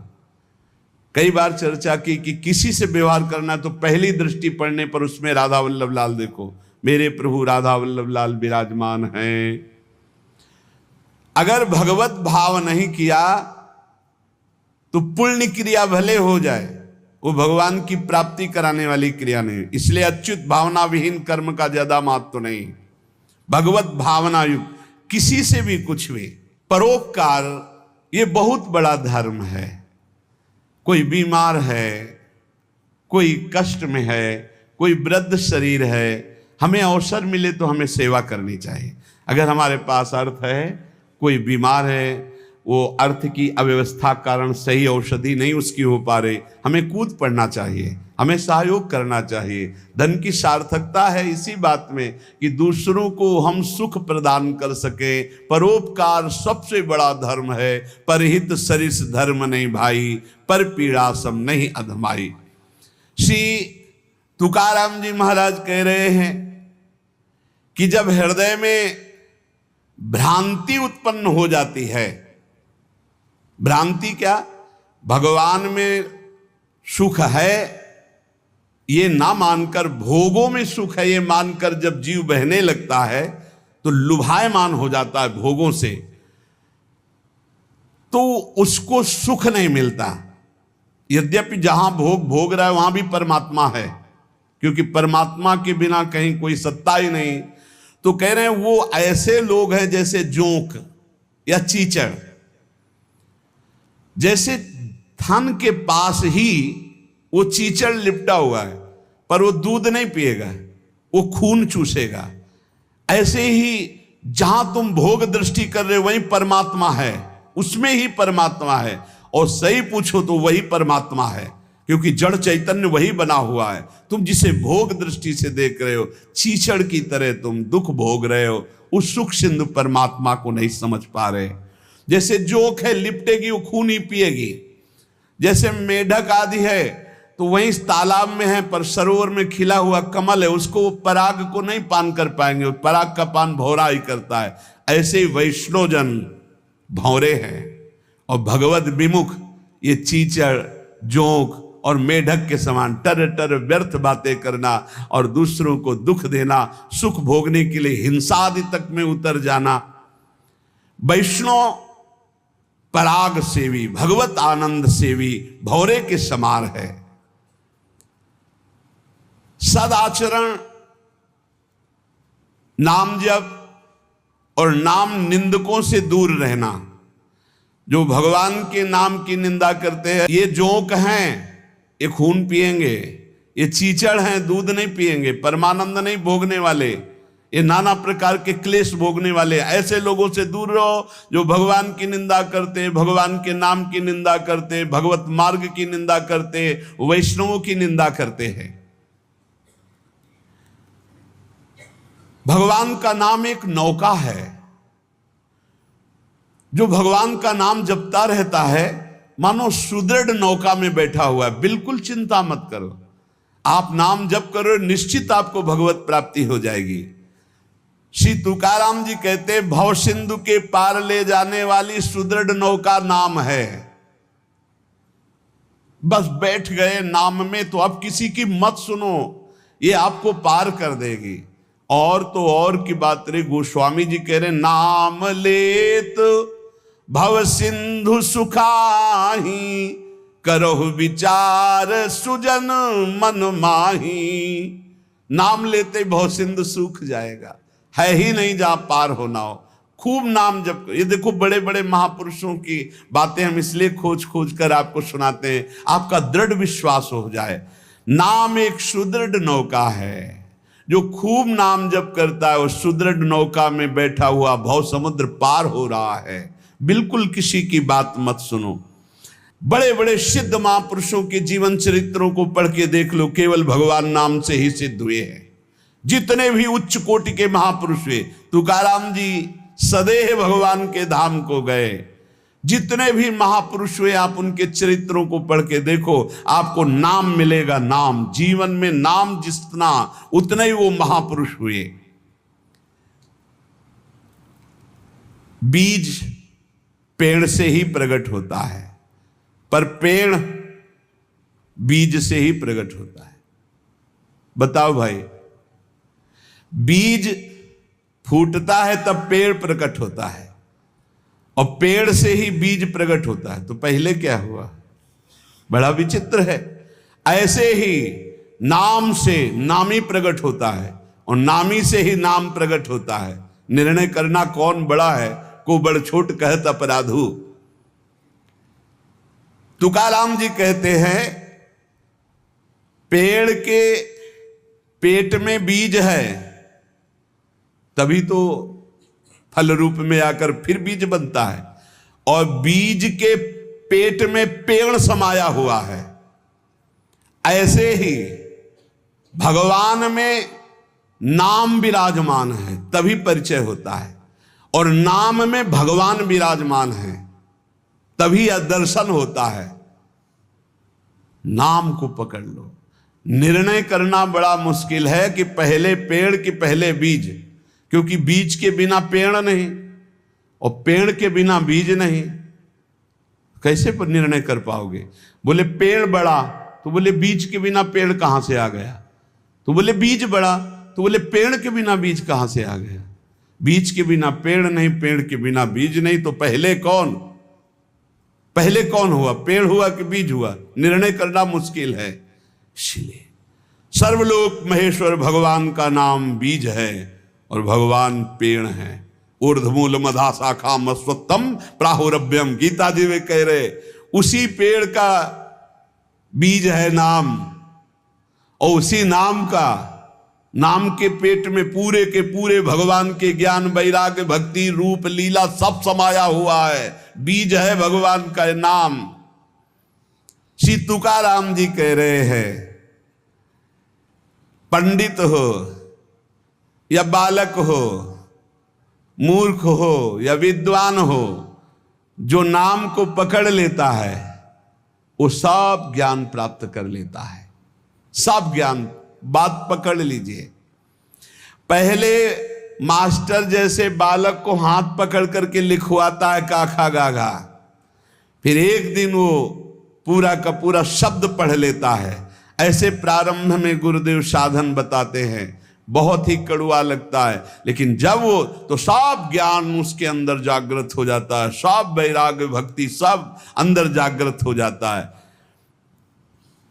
कई बार चर्चा की कि किसी से व्यवहार करना तो पहली दृष्टि पड़ने पर उसमें राधा वल्लभ लाल देखो, मेरे प्रभु राधा वल्लभ लाल विराजमान हैं। अगर भगवत भाव नहीं किया तो पुण्य क्रिया भले हो जाए, वो भगवान की प्राप्ति कराने वाली क्रिया नहीं। इसलिए अच्युत भावना विहीन कर्म का ज्यादा महत्व नहीं। भगवत भावना युक्त किसी से भी कुछ भी। परोपकार ये बहुत बड़ा धर्म है। कोई बीमार है, कोई कष्ट में है, कोई वृद्ध शरीर है, हमें अवसर मिले तो हमें सेवा करनी चाहिए। अगर हमारे पास अर्थ है, कोई बीमार है, वो अर्थ की अव्यवस्था कारण सही औषधि नहीं उसकी हो पा रही, हमें कूद पड़ना चाहिए, हमें सहयोग करना चाहिए। धन की सार्थकता है इसी बात में कि दूसरों को हम सुख प्रदान कर सके। परोपकार सबसे बड़ा धर्म है। परहित सरिस धर्म नहीं भाई, पर पीड़ा सम नहीं अधमाई। श्री तुकाराम जी महाराज कह रहे हैं कि जब हृदय में भ्रांति उत्पन्न हो जाती है, भ्रांति क्या, भगवान में सुख है ये ना मानकर, भोगों में सुख है ये मानकर जब जीव बहने लगता है तो लुभायमान हो जाता है भोगों से, तो उसको सुख नहीं मिलता। यद्यपि जहां भोग भोग रहा है वहां भी परमात्मा है, क्योंकि परमात्मा के बिना कहीं कोई सत्ता ही नहीं। तो कह रहे हैं वो ऐसे लोग हैं जैसे जोंक या चीचड़, जैसे थन के पास ही वो चीचड़ लिपटा हुआ है, पर वो दूध नहीं पिएगा, वो खून चूसेगा। ऐसे ही जहां तुम भोग दृष्टि कर रहे हो वही परमात्मा है, उसमें ही परमात्मा है। और सही पूछो तो वही परमात्मा है, क्योंकि जड़ चैतन्य वही बना हुआ है। तुम जिसे भोग दृष्टि से देख रहे हो, चीचड़ की तरह तुम दुख भोग रहे हो, उस सुख सिंधु परमात्मा को नहीं समझ पा रहे। जैसे जोक है, लिपटेगी वो खून ही पिएगी। जैसे मेढक आदि है तो वहीं तालाब में है, पर सरोवर में खिला हुआ कमल है, उसको पराग को नहीं पान कर पाएंगे, पराग का पान भौरा ही करता है। ऐसे ही वैष्णवजन भौरे हैं और भगवत विमुख ये चीचड़, जोंक और मेढक के समान टर टर व्यर्थ बातें करना और दूसरों को दुख देना, सुख भोगने के लिए हिंसा आदि तक में उतर जाना। वैष्णव पराग सेवी, भगवत आनंद सेवी भौरे के समान है। सदाचरण, नाम जप और नाम निंदकों से दूर रहना। जो भगवान के नाम की निंदा करते हैं, ये जोंक हैं, ये खून पिएंगे, ये चीचड़ हैं, दूध नहीं पिएंगे, परमानंद नहीं भोगने वाले, ये नाना प्रकार के क्लेश भोगने वाले। ऐसे लोगों से दूर रहो जो भगवान की निंदा करते, भगवान के नाम की निंदा करते, भगवत मार्ग की निंदा करते, वैष्णवों की निंदा करते हैं। भगवान का नाम एक नौका है, जो भगवान का नाम जपता रहता है मानो सुदृढ़ नौका में बैठा हुआ है। बिल्कुल चिंता मत करो, आप नाम जप करो, निश्चित आपको भगवत प्राप्ति हो जाएगी। श्री तुकाराम जी कहते, भव सिंधु के पार ले जाने वाली सुदृढ़ नौका नाम है। बस बैठ गए नाम में तो अब किसी की मत सुनो, ये आपको पार कर देगी। और तो और की बात रे, गोस्वामी जी कह रहे, नाम लेत भव सिंधु सुखाही, करहु विचार सुजन मन माही। नाम लेते भव सिंधु सूख जाएगा, है ही नहीं जहां पार होना हो। खूब नाम जप। ये देखो बड़े बड़े महापुरुषों की बातें हम इसलिए खोज खोज कर आपको सुनाते हैं, आपका दृढ़ विश्वास हो जाए। नाम एक सुदृढ़ नौका है, जो खूब नाम जप करता है वो सुदृढ़ नौका में बैठा हुआ भव समुद्र पार हो रहा है। बिल्कुल किसी की बात मत सुनो। बड़े बड़े सिद्ध महापुरुषों के जीवन चरित्रों को पढ़ के देख लो, केवल भगवान नाम से ही सिद्ध हुए हैं। जितने भी उच्च कोटि के महापुरुष हुए, तुकाराम जी सदैव भगवान के धाम को गए। जितने भी महापुरुष हुए आप उनके चरित्रों को पढ़ के देखो, आपको नाम मिलेगा। नाम जीवन में नाम जितना उतने ही वो महापुरुष हुए। बीज पेड़ से ही प्रकट होता है, पर पेड़ बीज से ही प्रकट होता है। बताओ भाई, बीज फूटता है तब पेड़ प्रकट होता है, और पेड़ से ही बीज प्रकट होता है। तो पहले क्या हुआ? बड़ा विचित्र है। ऐसे ही नाम से नामी प्रकट होता है, और नामी से ही नाम प्रकट होता है। निर्णय करना कौन बड़ा है, को बड़ छोट कहत अपराधु। तुकाराम जी कहते हैं पेड़ के पेट में बीज है तभी तो फल रूप में आकर फिर बीज बनता है, और बीज के पेट में पेड़ समाया हुआ है। ऐसे ही भगवान में नाम विराजमान है तभी परिचय होता है, और नाम में भगवान विराजमान है तभी दर्शन होता है। नाम को पकड़ लो। निर्णय करना बड़ा मुश्किल है कि पहले पेड़ कि पहले बीज, क्योंकि बीज के बिना पेड़ नहीं और पेड़ के बिना बीज नहीं। कैसे पर निर्णय कर पाओगे? बोले पेड़ बड़ा, तो बोले बीज के बिना पेड़ कहां से आ गया? तो बोले बीज बड़ा, तो बोले पेड़ के बिना बीज कहां से आ गया? बीज के बिना पेड़ नहीं, पेड़ के बिना बीज नहीं, तो पहले कौन हुआ? पेड़ हुआ कि बीज हुआ? निर्णय करना मुश्किल है। इसलिए सर्वलोक महेश्वर भगवान का नाम बीज है और भगवान पेड़ है। ऊर्ध्वमूल मधा शाखा मस्वत्तम प्राहुरभ्यम, गीता जी में कह रहे उसी पेड़ का बीज है नाम, और उसी नाम के पेट में पूरे के पूरे भगवान के ज्ञान वैराग्य भक्ति रूप लीला सब समाया हुआ है। बीज है भगवान का नाम। श्री तुकाराम जी कह रहे हैं पंडित हो या बालक हो, मूर्ख हो या विद्वान हो, जो नाम को पकड़ लेता है वो सब ज्ञान प्राप्त कर लेता है। सब ज्ञान, बात पकड़ लीजिए। पहले मास्टर जैसे बालक को हाथ पकड़ करके लिखवाता है काखा गाघा, फिर एक दिन वो पूरा का पूरा शब्द पढ़ लेता है। ऐसे प्रारंभ में गुरुदेव साधन बताते हैं, बहुत ही कड़वा लगता है, लेकिन जब वो तो सब ज्ञान उसके अंदर जागृत हो जाता है, सब वैराग्य भक्ति सब अंदर जागृत हो जाता है।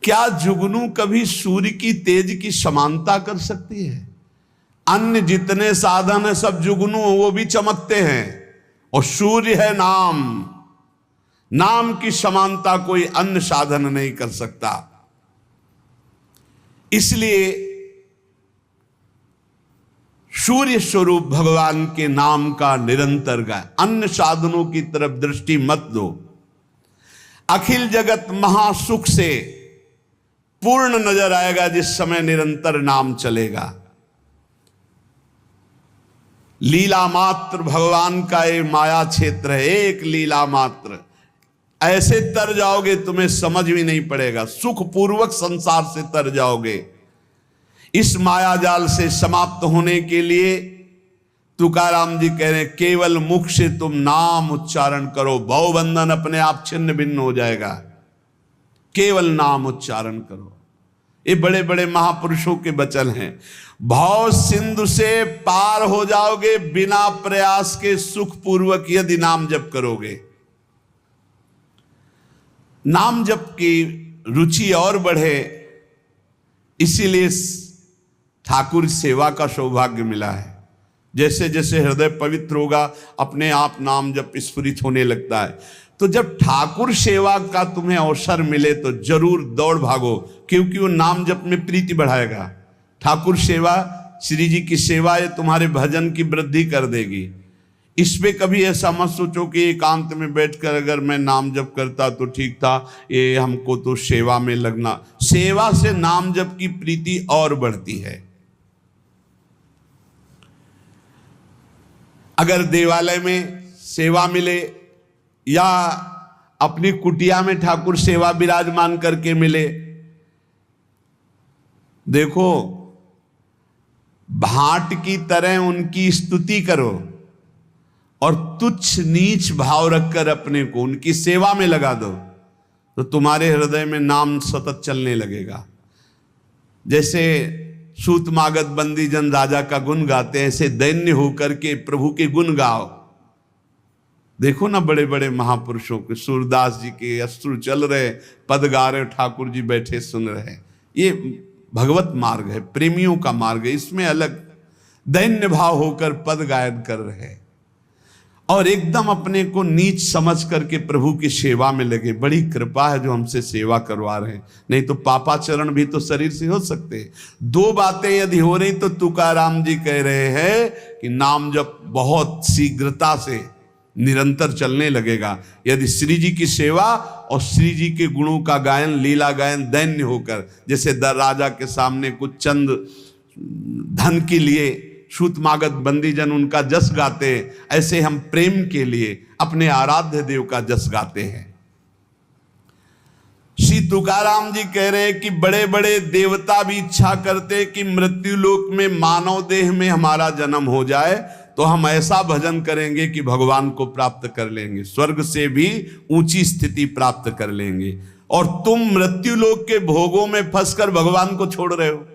क्या जुगनू कभी सूर्य की तेज की समानता कर सकती है? अन्य जितने साधन है सब जुगनू वो भी चमकते हैं, और सूर्य है नाम की समानता कोई अन्य साधन नहीं कर सकता। इसलिए सूर्य स्वरूप भगवान के नाम का निरंतर गाय, अन्य साधनों की तरफ दृष्टि मत दो। अखिल जगत महासुख से पूर्ण नजर आएगा जिस समय निरंतर नाम चलेगा। लीला मात्र भगवान का ये माया क्षेत्र है, एक लीला मात्र। ऐसे तर जाओगे तुम्हें समझ भी नहीं पड़ेगा, सुख पूर्वक संसार से तर जाओगे। इस माया जाल से समाप्त होने के लिए तुकाराम जी कह रहे हैं केवल मुख से तुम नाम उच्चारण करो, भवबंधन अपने आप छिन्न भिन्न हो जाएगा। केवल नाम उच्चारण करो। ये बड़े बड़े महापुरुषों के वचन हैं। भव सिंधु से पार हो जाओगे बिना प्रयास के, सुख पूर्वक यदि नाम जप करोगे। नाम जप की रुचि और बढ़े, इसीलिए ठाकुर सेवा का सौभाग्य मिला है। जैसे जैसे हृदय पवित्र होगा अपने आप नाम जप स्फुरित होने लगता है। तो जब ठाकुर सेवा का तुम्हें अवसर मिले तो जरूर दौड़ भागो, क्योंकि वो नाम जप में प्रीति बढ़ाएगा। ठाकुर सेवा, श्री जी की सेवा, ये तुम्हारे भजन की वृद्धि कर देगी। इस पे कभी ऐसा मत सोचो कि एकांत में बैठकर अगर मैं नाम जप करता तो ठीक था, ये हमको तो सेवा में लगना। सेवा से नाम जप की प्रीति और बढ़ती है। अगर देवालय में सेवा मिले या अपनी कुटिया में ठाकुर सेवा विराजमान करके मिले, देखो भाट की तरह उनकी स्तुति करो और तुच्छ नीच भाव रखकर अपने को उनकी सेवा में लगा दो, तो तुम्हारे हृदय में नाम सतत चलने लगेगा। जैसे सूत मागध बंदी जन राजा का गुण गाते हैं, ऐसे दैन्य होकर के प्रभु के गुण गाओ। देखो ना बड़े बड़े महापुरुषों के, सूरदास जी के अश्रु चल रहे, पद गा रहे, ठाकुर जी बैठे सुन रहे। ये भगवत मार्ग है, प्रेमियों का मार्ग है। इसमें अलग दैन्य भाव होकर पद गायन कर रहे। और एकदम अपने को नीच समझ करके प्रभु की सेवा में लगे। बड़ी कृपा है जो हमसे सेवा करवा रहे हैं, नहीं तो पापाचरण भी तो शरीर से हो सकते हैं। दो बातें यदि हो रही तो तुकाराम जी कह रहे हैं कि नाम जब बहुत शीघ्रता से निरंतर चलने लगेगा, यदि श्री जी की सेवा और श्री जी के गुणों का गायन, लीला गायन दैन्य होकर, जैसे राजा के सामने कुछ चंद धन के लिए सूतमागत बंदीजन उनका जस गाते, ऐसे हम प्रेम के लिए अपने आराध्य देव का जस गाते हैं। श्री तुकाराम जी कह रहे हैं कि बड़े बड़े देवता भी इच्छा करते कि मृत्यु लोक में मानव देह में हमारा जन्म हो जाए, तो हम ऐसा भजन करेंगे कि भगवान को प्राप्त कर लेंगे, स्वर्ग से भी ऊंची स्थिति प्राप्त कर लेंगे। और तुम मृत्यु लोक के भोगों में फंसकर भगवान को छोड़ रहे हो।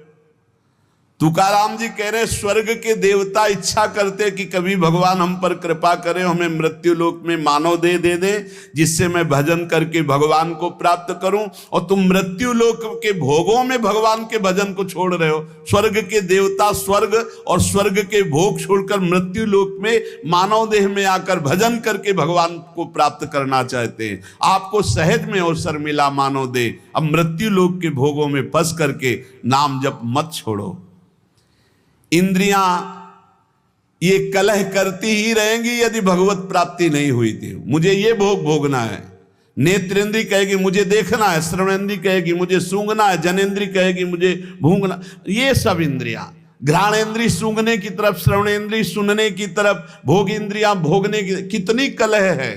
तुकाराम जी कह रहे स्वर्ग के देवता इच्छा करते कि कभी भगवान हम पर कृपा करें, हमें मृत्यु लोक में मानव देह दे दे जिससे मैं भजन करके भगवान को प्राप्त करूं, और तुम मृत्यु लोक के भोगों में भगवान के भजन को छोड़ रहे हो। स्वर्ग के देवता स्वर्ग और स्वर्ग के भोग छोड़कर मृत्यु लोक में मानव देह में आकर भजन करके भगवान को प्राप्त करना चाहते हैं। आपको सहज में अवसर मिला मानव देह, अब मृत्यु लोक के भोगों में फंस करके नाम जप मत छोड़ो। इंद्रियां ये कलह करती ही रहेंगी यदि भगवत प्राप्ति नहीं हुई थी। मुझे ये भोग भोगना है, नेत्रेंद्री कहेगी मुझे देखना है, श्रवणेंद्री कहेगी मुझे सूंघना है, जनेंद्री कहेगी मुझे भूंगना। ये सब इंद्रियां, घ्राणेंद्री सूंघने की तरफ, श्रवणेंद्री सुनने की तरफ, भोग इंद्रियां भोगने की, कितनी कलह है।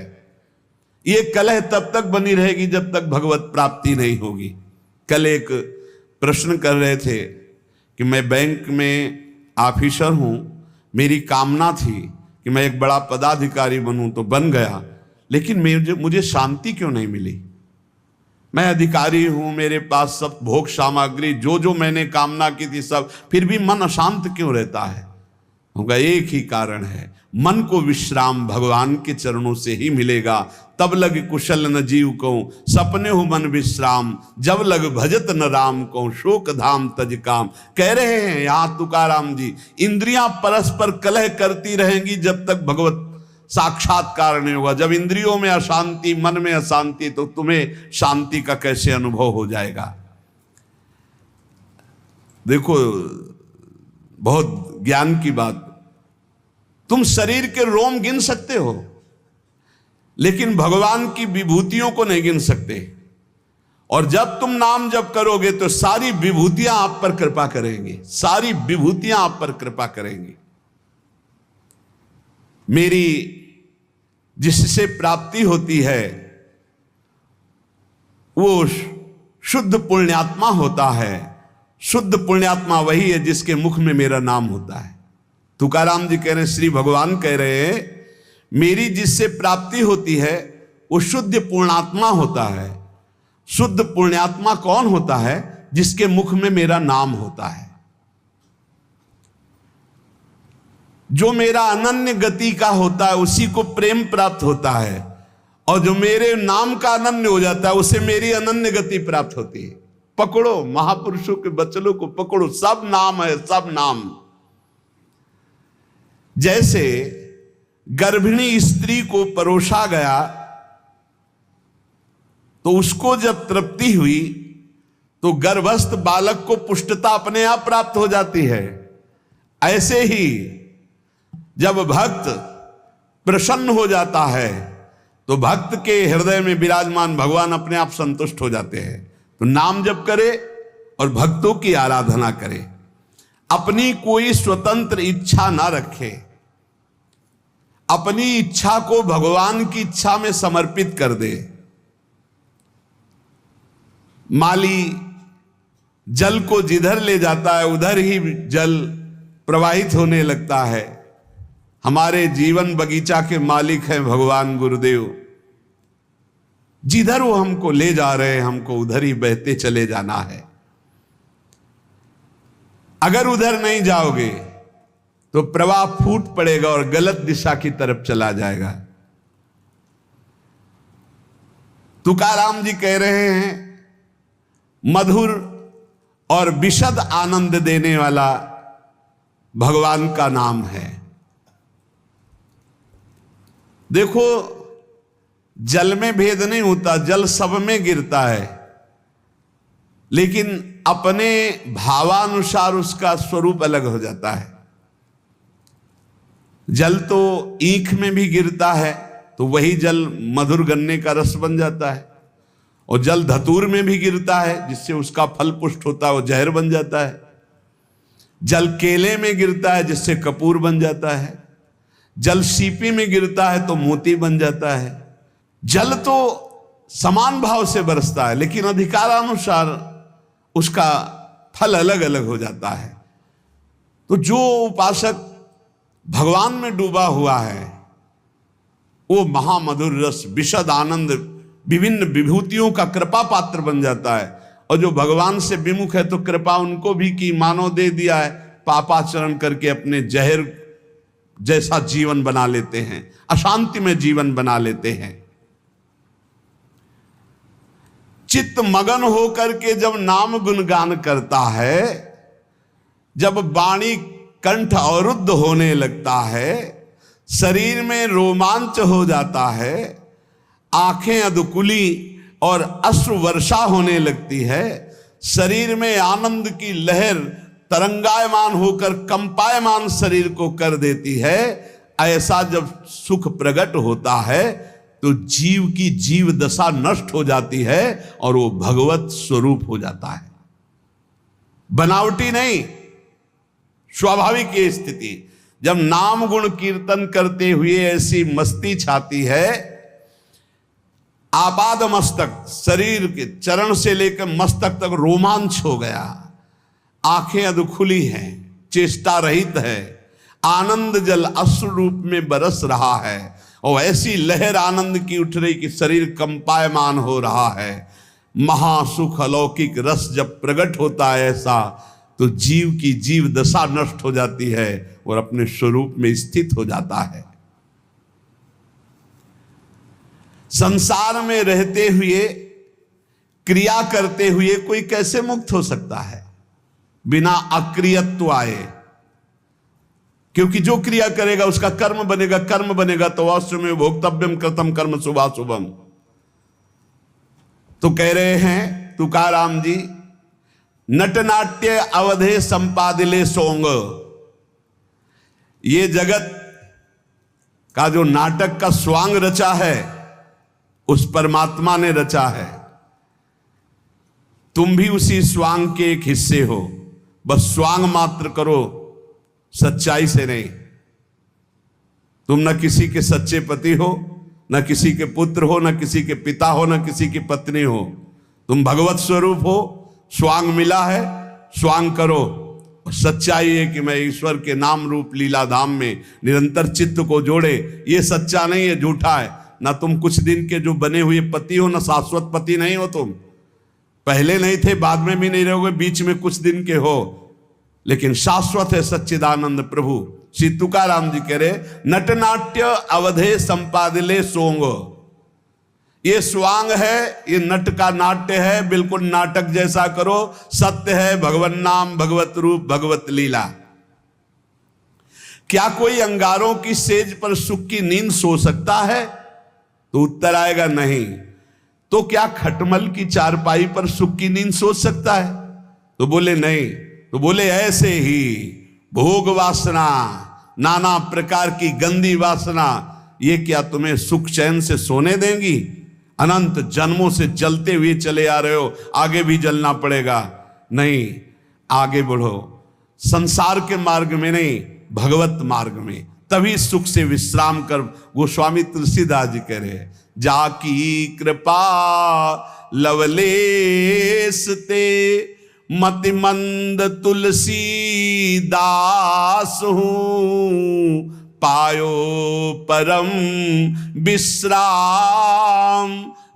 ये कलह तब तक बनी रहेगी जब तक भगवत प्राप्ति नहीं होगी। कल एक प्रश्न कर रहे थे कि मैं बैंक में ऑफिसर हूं, मेरी कामना थी कि मैं एक बड़ा पदाधिकारी बनूं, तो बन गया, लेकिन मुझे शांति क्यों नहीं मिली। मैं अधिकारी हूं, मेरे पास सब भोग सामग्री जो मैंने कामना की थी सब, फिर भी मन अशांत क्यों रहता है। होगा एक ही कारण है, मन को विश्राम भगवान के चरणों से ही मिलेगा। तब लग कुशल न जीव को, सपने हो मन विश्राम, जब लग भजत न राम को, शोक धाम तज काम। कह रहे हैं यहाँ तुकाराम जी, इंद्रियां परस्पर कलह करती रहेंगी जब तक भगवत साक्षात्कार नहीं होगा। जब इंद्रियों में अशांति, मन में अशांति, तो तुम्हें शांति का कैसे अनुभव हो जाएगा। देखो बहुत ज्ञान की बात, तुम शरीर के रोम गिन सकते हो लेकिन भगवान की विभूतियों को नहीं गिन सकते। और जब तुम नाम जप करोगे तो सारी विभूतियां आप पर कृपा करेंगी, सारी विभूतियां आप पर कृपा करेंगी। मेरी जिससे प्राप्ति होती है वो शुद्ध पुण्यात्मा होता है। शुद्ध पुण्यात्मा वही है जिसके मुख में मेरा नाम होता है। तुकाराम जी कह रहे हैं, श्री भगवान कह रहे हैं, मेरी जिससे प्राप्ति होती है वो शुद्ध पुण्यात्मा होता है। शुद्ध पुण्यात्मा कौन होता है? जिसके मुख में मेरा नाम होता है, जो मेरा अनन्य गति का होता है, उसी को प्रेम प्राप्त होता है। और जो मेरे नाम का अनन्य हो जाता है उसे मेरी अनन्य गति प्राप्त होती है। पकड़ो, महापुरुषों के वचनों को पकड़ो, सब नाम है, सब नाम। जैसे गर्भिणी स्त्री को परोसा गया तो उसको जब तृप्ति हुई तो गर्भस्थ बालक को पुष्टता अपने आप प्राप्त हो जाती है। ऐसे ही जब भक्त प्रसन्न हो जाता है तो भक्त के हृदय में विराजमान भगवान अपने आप संतुष्ट हो जाते हैं। तो नाम जप करे और भक्तों की आराधना करे, अपनी कोई स्वतंत्र इच्छा ना रखे, अपनी इच्छा को भगवान की इच्छा में समर्पित कर दे। माली जल को जिधर ले जाता है उधर ही जल प्रवाहित होने लगता है। हमारे जीवन बगीचा के मालिक हैं भगवान गुरुदेव। जिधर वो हमको ले जा रहे हैं हमको उधर ही बहते चले जाना है। अगर उधर नहीं जाओगे तो प्रवाह फूट पड़ेगा और गलत दिशा की तरफ चला जाएगा। तुकाराम जी कह रहे हैं, मधुर और विशद आनंद देने वाला भगवान का नाम है। देखो, जल में भेद नहीं होता, जल सब में गिरता है, लेकिन अपने भावानुसार उसका स्वरूप अलग हो जाता है। जल तो ईख में भी गिरता है तो वही जल मधुर गन्ने का रस बन जाता है, और जल धतूर में भी गिरता है जिससे उसका फल पुष्ट होता है, वो जहर बन जाता है। जल केले में गिरता है जिससे कपूर बन जाता है। जल सीपी में गिरता है तो मोती बन जाता है। जल तो समान भाव से बरसता है, लेकिन अधिकारानुसार उसका फल अलग अलग हो जाता है। तो जो उपासक भगवान में डूबा हुआ है वो महामधुर रस, विशद आनंद, विभिन्न विभूतियों का कृपा पात्र बन जाता है। और जो भगवान से विमुख है तो कृपा उनको भी की, मानो दे दिया है, पापाचरण करके अपने जहर जैसा जीवन बना लेते हैं, अशांति में जीवन बना लेते हैं। चित्त मगन होकर के जब नाम गुणगान करता है, जब वाणी कंठ अवरुद्ध होने लगता है, शरीर में रोमांच हो जाता है, आंखें अधकुली और अश्रु वर्षा होने लगती है, शरीर में आनंद की लहर तरंगायमान होकर कंपायमान शरीर को कर देती है, ऐसा जब सुख प्रकट होता है तो जीव की जीव दशा नष्ट हो जाती है और वो भगवत स्वरूप हो जाता है। बनावटी नहीं, स्वाभाविक ये स्थिति। जब नाम गुण कीर्तन करते हुए ऐसी मस्ती छाती है, आपाद मस्तक, शरीर के चरण से लेकर मस्तक तक रोमांच हो गया, आंखें अधखुली हैं, चेष्टा रहित है, आनंद जल अश्रु रूप में बरस रहा है, और ऐसी लहर आनंद की उठ रही कि शरीर कंपायमान हो रहा है। महासुख अलौकिक रस जब प्रकट होता है ऐसा, तो जीव की जीव दशा नष्ट हो जाती है और अपने स्वरूप में स्थित हो जाता है। संसार में रहते हुए, क्रिया करते हुए कोई कैसे मुक्त हो सकता है बिना अक्रियत्व आए? क्योंकि जो क्रिया करेगा उसका कर्म बनेगा, कर्म बनेगा तो अवश्य में भोक्तव्यम कृतम कर्म शुभाशुभम। तो कह रहे हैं तुकाराम जी, नटनाट्य अवधे संपादिले सोंग। ये जगत का जो नाटक का स्वांग रचा है उस परमात्मा ने रचा है, तुम भी उसी स्वांग के एक हिस्से हो। बस स्वांग मात्र करो, सच्चाई से नहीं। तुम न किसी के सच्चे पति हो, न किसी के पुत्र हो, न किसी के पिता हो, न किसी की पत्नी हो। तुम भगवत स्वरूप हो, स्वांग मिला है, स्वांग करो। सच्चाई है कि मैं ईश्वर के नाम रूप लीला धाम में निरंतर चित्त को जोड़े। ये सच्चा नहीं है, झूठा है। ना तुम कुछ दिन के जो बने हुए पति हो, ना शाश्वत पति नहीं हो। तुम पहले नहीं थे, बाद में भी नहीं रहोगे, बीच में कुछ दिन के हो, लेकिन शाश्वत है सच्चिदानंद प्रभु। श्री तुकाराम जी कह रहे, नटनाट्य अवधे संपादिले सोंग। ये स्वांग है, ये नट का नाट्य है, बिल्कुल नाटक जैसा करो। सत्य है भगवत नाम, भगवत रूप, भगवत लीला। क्या कोई अंगारों की सेज पर सुख की नींद सो सकता है? तो उत्तर आएगा नहीं। तो क्या खटमल की चारपाई पर सुख की नींद सो सकता है? तो बोले नहीं। तो बोले ऐसे ही भोग वासना, नाना प्रकार की गंदी वासना, ये क्या तुम्हें सुख चैन से सोने देंगी? अनंत जन्मों से जलते हुए चले आ रहे हो, आगे भी जलना पड़ेगा। नहीं, आगे बढ़ो, संसार के मार्ग में नहीं, भगवत मार्ग में, तभी सुख से विश्राम कर। गोस्वामी तुलसीदास जी कह रहे हैं, जाकी कृपा लवलेस ते मति मंद तुलसी दास हूं, पायो परम विश्राम,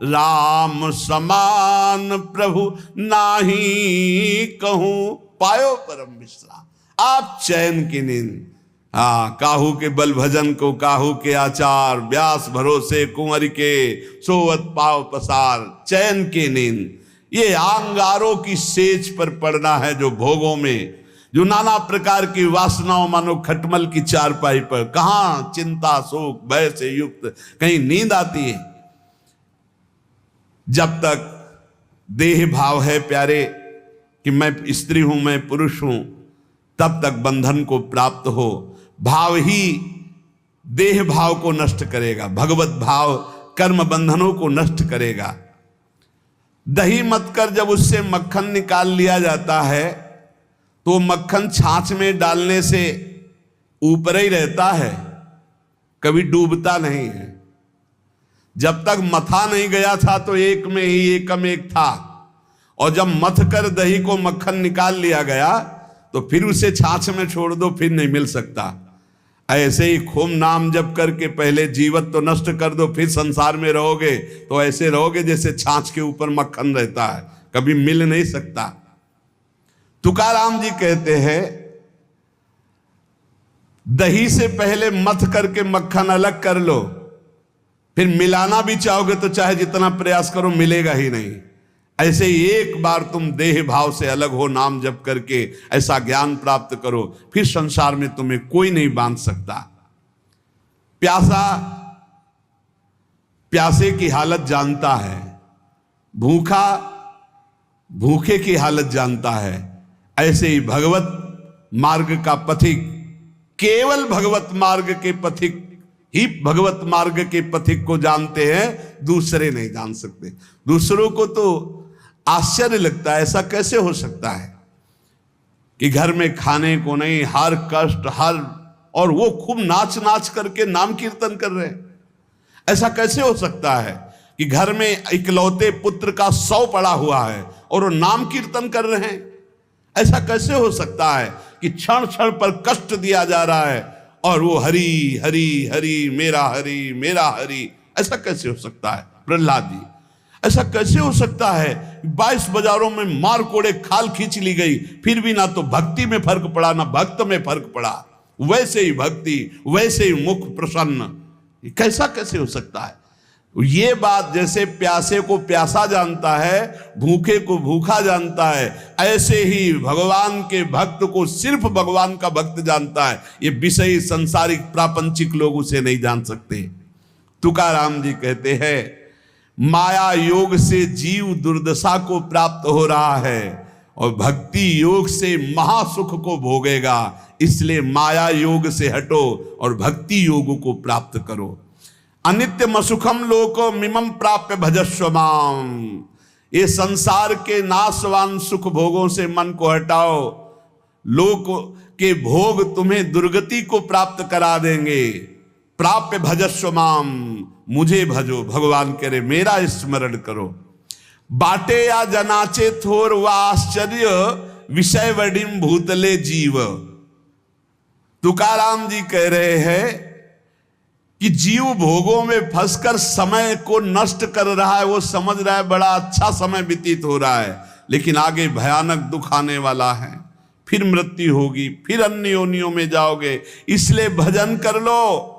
राम समान प्रभु नाही कहूं। पायो परम विश्राम, आप चैन की नींद। काहू के बल भजन को काहू के आचार, व्यास भरोसे कुंवर के सोवत पाव पसार। चैन की नींद, ये अंगारों की सेज पर पड़ना है जो भोगों में, जो नाना प्रकार की वासनाओं मानो खटमल की चारपाई पर, कहां चिंता शोक भय से युक्त कहीं नींद आती है। जब तक देह भाव है प्यारे कि मैं स्त्री हूं मैं पुरुष हूं, तब तक बंधन को प्राप्त हो। भाव ही देह भाव को नष्ट करेगा, भगवत भाव कर्म बंधनों को नष्ट करेगा। दही मत कर जब उससे मक्खन निकाल लिया जाता है तो मक्खन छाछ में डालने से ऊपर ही रहता है, कभी डूबता नहीं है। जब तक मथा नहीं गया था तो एक में ही एकम एक था, और जब मथ कर दही को मक्खन निकाल लिया गया तो फिर उसे छाछ में छोड़ दो, फिर नहीं मिल सकता। ऐसे ही खूब नाम जप करके पहले जीवत तो नष्ट कर दो, फिर संसार में रहोगे तो ऐसे रहोगे जैसे छाछ के ऊपर मक्खन रहता है, कभी मिल नहीं सकता। तुकाराम जी कहते हैं दही से पहले मथ करके मक्खन अलग कर लो, फिर मिलाना भी चाहोगे तो चाहे जितना प्रयास करो मिलेगा ही नहीं। ऐसे ही एक बार तुम देह भाव से अलग हो, नाम जप करके ऐसा ज्ञान प्राप्त करो, फिर संसार में तुम्हें कोई नहीं बांध सकता। प्यासा प्यासे की हालत जानता है, भूखा भूखे की हालत जानता है। ऐसे ही भगवत मार्ग का पथिक, केवल भगवत मार्ग के पथिक ही भगवत मार्ग के पथिक को जानते हैं, दूसरे नहीं जान सकते। दूसरों को तो आश्चर्य लगता है, ऐसा कैसे हो सकता है कि घर में खाने को नहीं, हर कष्ट हर, और वो खूब नाच नाच करके नाम कीर्तन कर रहे हैं। ऐसा कैसे हो सकता है कि घर में इकलौते पुत्र का 100 पड़ा हुआ है और वो नाम कीर्तन कर रहे हैं। ऐसा कैसे हो सकता है कि क्षण क्षण पर कष्ट दिया जा रहा है और वो हरि हरि हरि मेरा हरि, ऐसा कैसे हो सकता है प्रहलाद जी? ऐसा कैसे हो सकता है 22 बाजारों में मार कोड़े खाल खींच ली गई, फिर भी ना तो भक्ति में फर्क पड़ा ना भक्त में फर्क पड़ा, वैसे ही भक्ति वैसे ही मुख प्रसन्न। कैसा कैसे हो सकता है? ये बात जैसे प्यासे को प्यासा जानता है, भूखे को भूखा जानता है, ऐसे ही भगवान के भक्त को सिर्फ भगवान का भक्त जानता है। ये विषयी सांसारिक प्रापंचिक लोग उसे नहीं जान सकते। तुकाराम जी कहते हैं माया योग से जीव दुर्दशा को प्राप्त हो रहा है और भक्ति योग से महासुख को भोगेगा। इसलिए माया योग से हटो और भक्ति योग को प्राप्त करो। अनित्यम सुखम लोको मिमम प्राप्य भजस्व माम। ये संसार के नाशवान सुख भोगों से मन को हटाओ, लोक के भोग तुम्हें दुर्गति को प्राप्त करा देंगे। प्राप्य भजस्व माम, मुझे भजो, भगवान कह रहे मेरा स्मरण करो। बाटे या जनाचे थोर व आश्चर्य विषय वडिम भूतले जीव। तुकाराम जी कह रहे हैं कि जीव भोगों में फंसकर समय को नष्ट कर रहा है। वो समझ रहा है बड़ा अच्छा समय व्यतीत हो रहा है, लेकिन आगे भयानक दुख आने वाला है, फिर मृत्यु होगी, फिर अन्य योनियों में जाओगे। इसलिए भजन कर लो।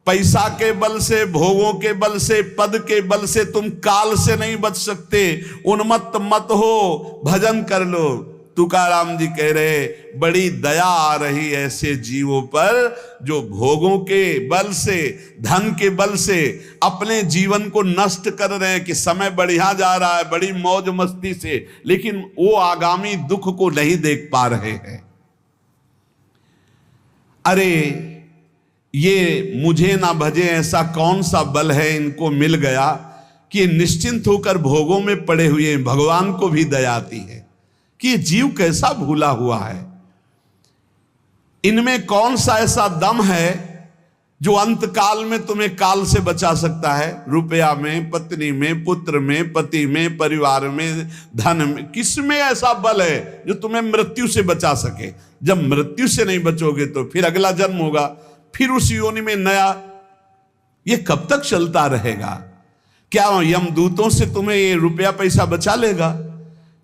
पैसा के बल से, भोगों के बल से, पद के बल से तुम काल से नहीं बच सकते। उन्मत्त मत हो, भजन कर लो। तुकाराम जी कह रहे बड़ी दया आ रही ऐसे जीवों पर जो भोगों के बल से, धन के बल से अपने जीवन को नष्ट कर रहे हैं कि समय बढ़िया जा रहा है बड़ी मौज मस्ती से, लेकिन वो आगामी दुख को नहीं देख पा रहे हैं। अरे ये मुझे ना भजे ऐसा कौन सा बल है इनको मिल गया कि निश्चिंत होकर भोगों में पड़े हुए हैं। भगवान को भी दया आती है कि ये जीव कैसा भूला हुआ है, इनमें कौन सा ऐसा दम है जो अंत काल में तुम्हें काल से बचा सकता है। रुपया में, पत्नी में, पुत्र में, पति में, परिवार में, धन में, किसमें ऐसा बल है जो तुम्हें मृत्यु से बचा सके? जब मृत्यु से नहीं बचोगे तो फिर अगला जन्म होगा, फिर उस योनि में नया। ये कब तक चलता रहेगा? क्या यमदूतों से तुम्हें ये रुपया पैसा बचा लेगा?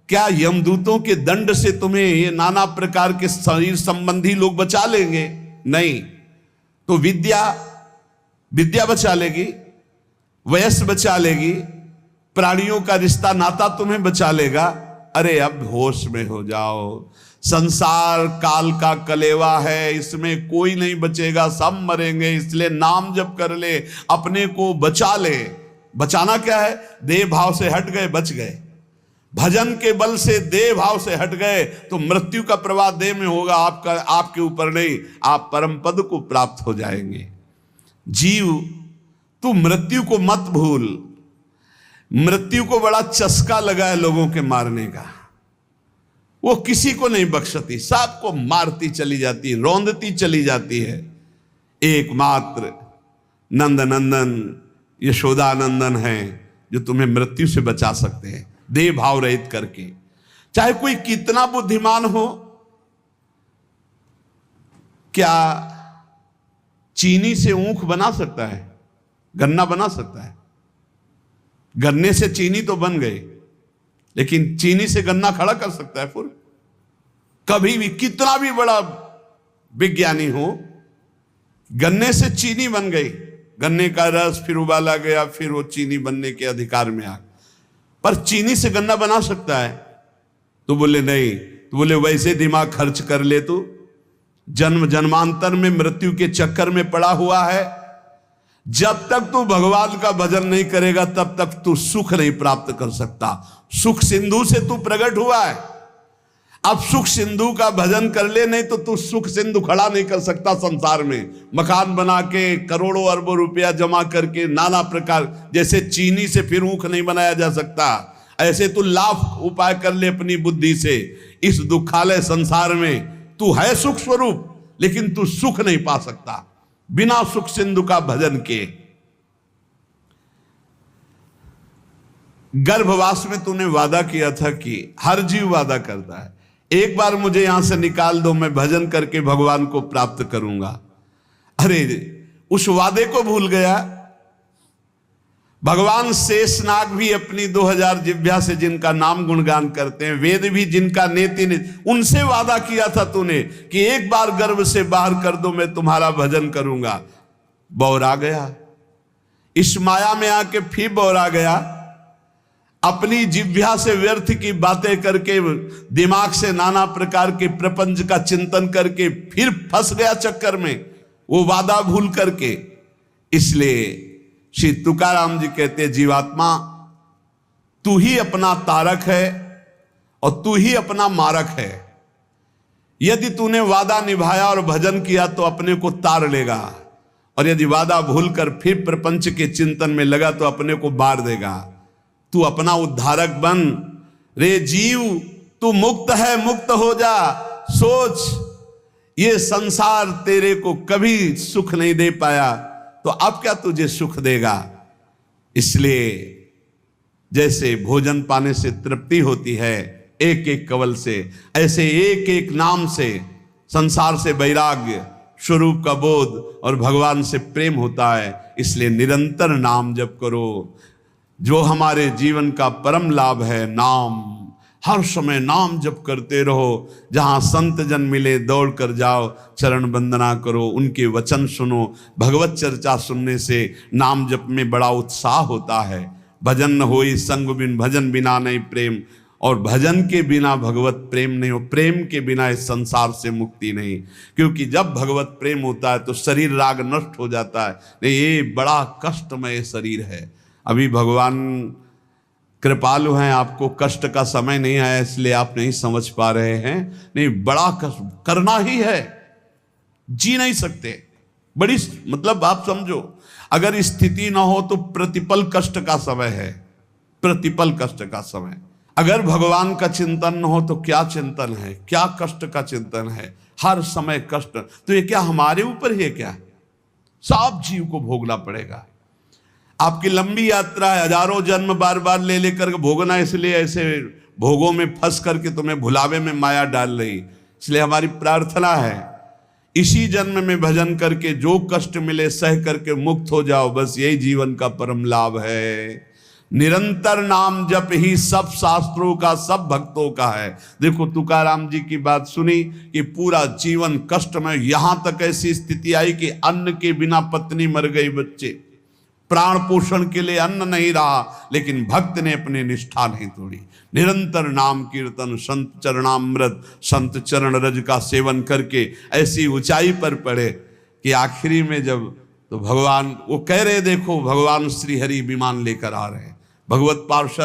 क्या यमदूतों के दंड से तुम्हें ये नाना प्रकार के शरीर संबंधी लोग बचा लेंगे? नहीं। तो विद्या बचा लेगी, वयस बचा लेगी, प्राणियों का रिश्ता नाता तुम्हें बचा लेगा। अरे अब होश में हो जाओ, संसार काल का कलेवा है, इसमें कोई नहीं बचेगा, सब मरेंगे, इसलिए नाम जप कर ले, अपने को बचा ले। बचाना क्या है? देह भाव से हट गए, बच गए। भजन के बल से देह भाव से हट गए तो मृत्यु का प्रवाह देह में होगा, आपका आपके ऊपर नहीं, आप परम पद को प्राप्त हो जाएंगे। जीव तू मृत्यु को मत भूल। मृत्यु को बड़ा चस्का लगा है लोगों के मारने का, वो किसी को नहीं बख्शती, सबको मारती चली जाती, रौंदती चली जाती है। एकमात्र नंद नंदन यशोदानंदन है जो तुम्हें मृत्यु से बचा सकते हैं, देह भाव रहित करके। चाहे कोई कितना बुद्धिमान हो, क्या चीनी से ऊख बना सकता है? गन्ना बना सकता है? गन्ने से चीनी तो बन गई, लेकिन चीनी से गन्ना खड़ा कर सकता है फिर? कभी भी, कितना भी बड़ा विज्ञानी हो, गन्ने से चीनी बन गई, गन्ने का रस फिर उबाला गया, फिर वो चीनी बनने के अधिकार में आ, पर चीनी से गन्ना बना सकता है? तो बोले नहीं। तो बोले वैसे दिमाग खर्च कर ले, तू जन्म जन्मांतर में मृत्यु के चक्कर में पड़ा हुआ है। जब तक तू भगवान का भजन नहीं करेगा तब तक तू सुख नहीं प्राप्त कर सकता। सुख सिंधु से तू प्रकट हुआ है, अब सुख सिंधु का भजन कर ले, नहीं तो तू सुख सिंधु खड़ा नहीं कर सकता संसार में। मकान बना के, करोड़ों अरबों रुपया जमा करके, नाना प्रकार, जैसे चीनी से फिर ऊख नहीं बनाया जा सकता, ऐसे तू लाख उपाय कर ले अपनी बुद्धि से। इस दुखालय संसार में तू है सुख स्वरूप, लेकिन तू सुख नहीं पा सकता बिना सुख सिंधु का भजन के। गर्भवास में तूने वादा किया था कि हर जीव वादा करता है, एक बार मुझे यहां से निकाल दो, मैं भजन करके भगवान को प्राप्त करूंगा। अरे उस वादे को भूल गया। भगवान शेषनाग भी अपनी 2000 जिह्वा से जिनका नाम गुणगान करते हैं, वेद भी जिनका नेति ने, उनसे वादा किया था तूने कि एक बार गर्भ से बाहर कर दो, मैं तुम्हारा भजन करूंगा। बौरा गया, इस माया में आके फिर बौरा गया, अपनी जिह्वा से व्यर्थ की बातें करके, दिमाग से नाना प्रकार के प्रपंच का चिंतन करके फिर फंस गया चक्कर में, वो वादा भूल करके। इसलिए श्री तुकाराम जी कहते, जीवात्मा तू ही अपना तारक है और तू ही अपना मारक है। यदि तूने वादा निभाया और भजन किया तो अपने को तार लेगा, और यदि वादा भूलकर फिर प्रपंच के चिंतन में लगा तो अपने को बार देगा। तू अपना उद्धारक बन रे जीव, तू मुक्त है, मुक्त हो जा। सोच, ये संसार तेरे को कभी सुख नहीं दे पाया, तो अब क्या तुझे सुख देगा। इसलिए जैसे भोजन पाने से तृप्ति होती है एक एक कवल से, ऐसे एक एक नाम से संसार से वैराग्य, स्वरूप का बोध और भगवान से प्रेम होता है। इसलिए निरंतर नाम जप करो, जो हमारे जीवन का परम लाभ है। नाम, हर समय नाम जप करते रहो। जहाँ संत जन मिले दौड़ कर जाओ, चरण वंदना करो, उनके वचन सुनो। भगवत चर्चा सुनने से नाम जप में बड़ा उत्साह होता है। भजन न होई संग बिन, भजन बिना नहीं प्रेम, और भजन के बिना भगवत प्रेम नहीं हो, प्रेम के बिना इस संसार से मुक्ति नहीं। क्योंकि जब भगवत प्रेम होता है तो शरीर राग नष्ट हो जाता है। नहीं, ये बड़ा कष्टमय शरीर है। अभी भगवान कृपालु हैं, आपको कष्ट का समय नहीं आया इसलिए आप नहीं समझ पा रहे हैं। नहीं, बड़ा कष्ट करना ही है, जी नहीं सकते। बड़ी, मतलब आप समझो, अगर स्थिति ना हो तो प्रतिपल कष्ट का समय है, प्रतिपल कष्ट का समय। अगर भगवान का चिंतन न हो तो क्या चिंतन है, क्या कष्ट का चिंतन है, हर समय कष्ट। तो ये क्या हमारे ऊपर ही है क्या? सब जीव को भोगना पड़ेगा। आपकी लंबी यात्रा है, हजारों जन्म बार बार ले लेकर भोगना, इसलिए ऐसे भोगों में फंस करके तुम्हें भुलावे में माया डाल रही। इसलिए हमारी प्रार्थना है, इसी जन्म में भजन करके जो कष्ट मिले सह करके मुक्त हो जाओ। बस यही जीवन का परम लाभ है। निरंतर नाम जप ही सब शास्त्रों का, सब भक्तों का है। देखो तुकाराम जी की बात सुनी कि पूरा जीवन कष्ट में, यहां तक ऐसी स्थिति आई कि अन्न के बिना पत्नी मर गई, बच्चे प्राण पोषण के लिए अन्न नहीं रहा, लेकिन भक्त ने अपनी निष्ठा नहीं तोड़ी। निरंतर नाम कीर्तन, संत चरणामृत, संत चरण रज का सेवन करके ऐसी ऊंचाई पर पड़े कि आखिरी में जब तो भगवान वो कह रहे, देखो भगवान श्री हरि विमान लेकर आ रहे हैं, भगवत पार्षद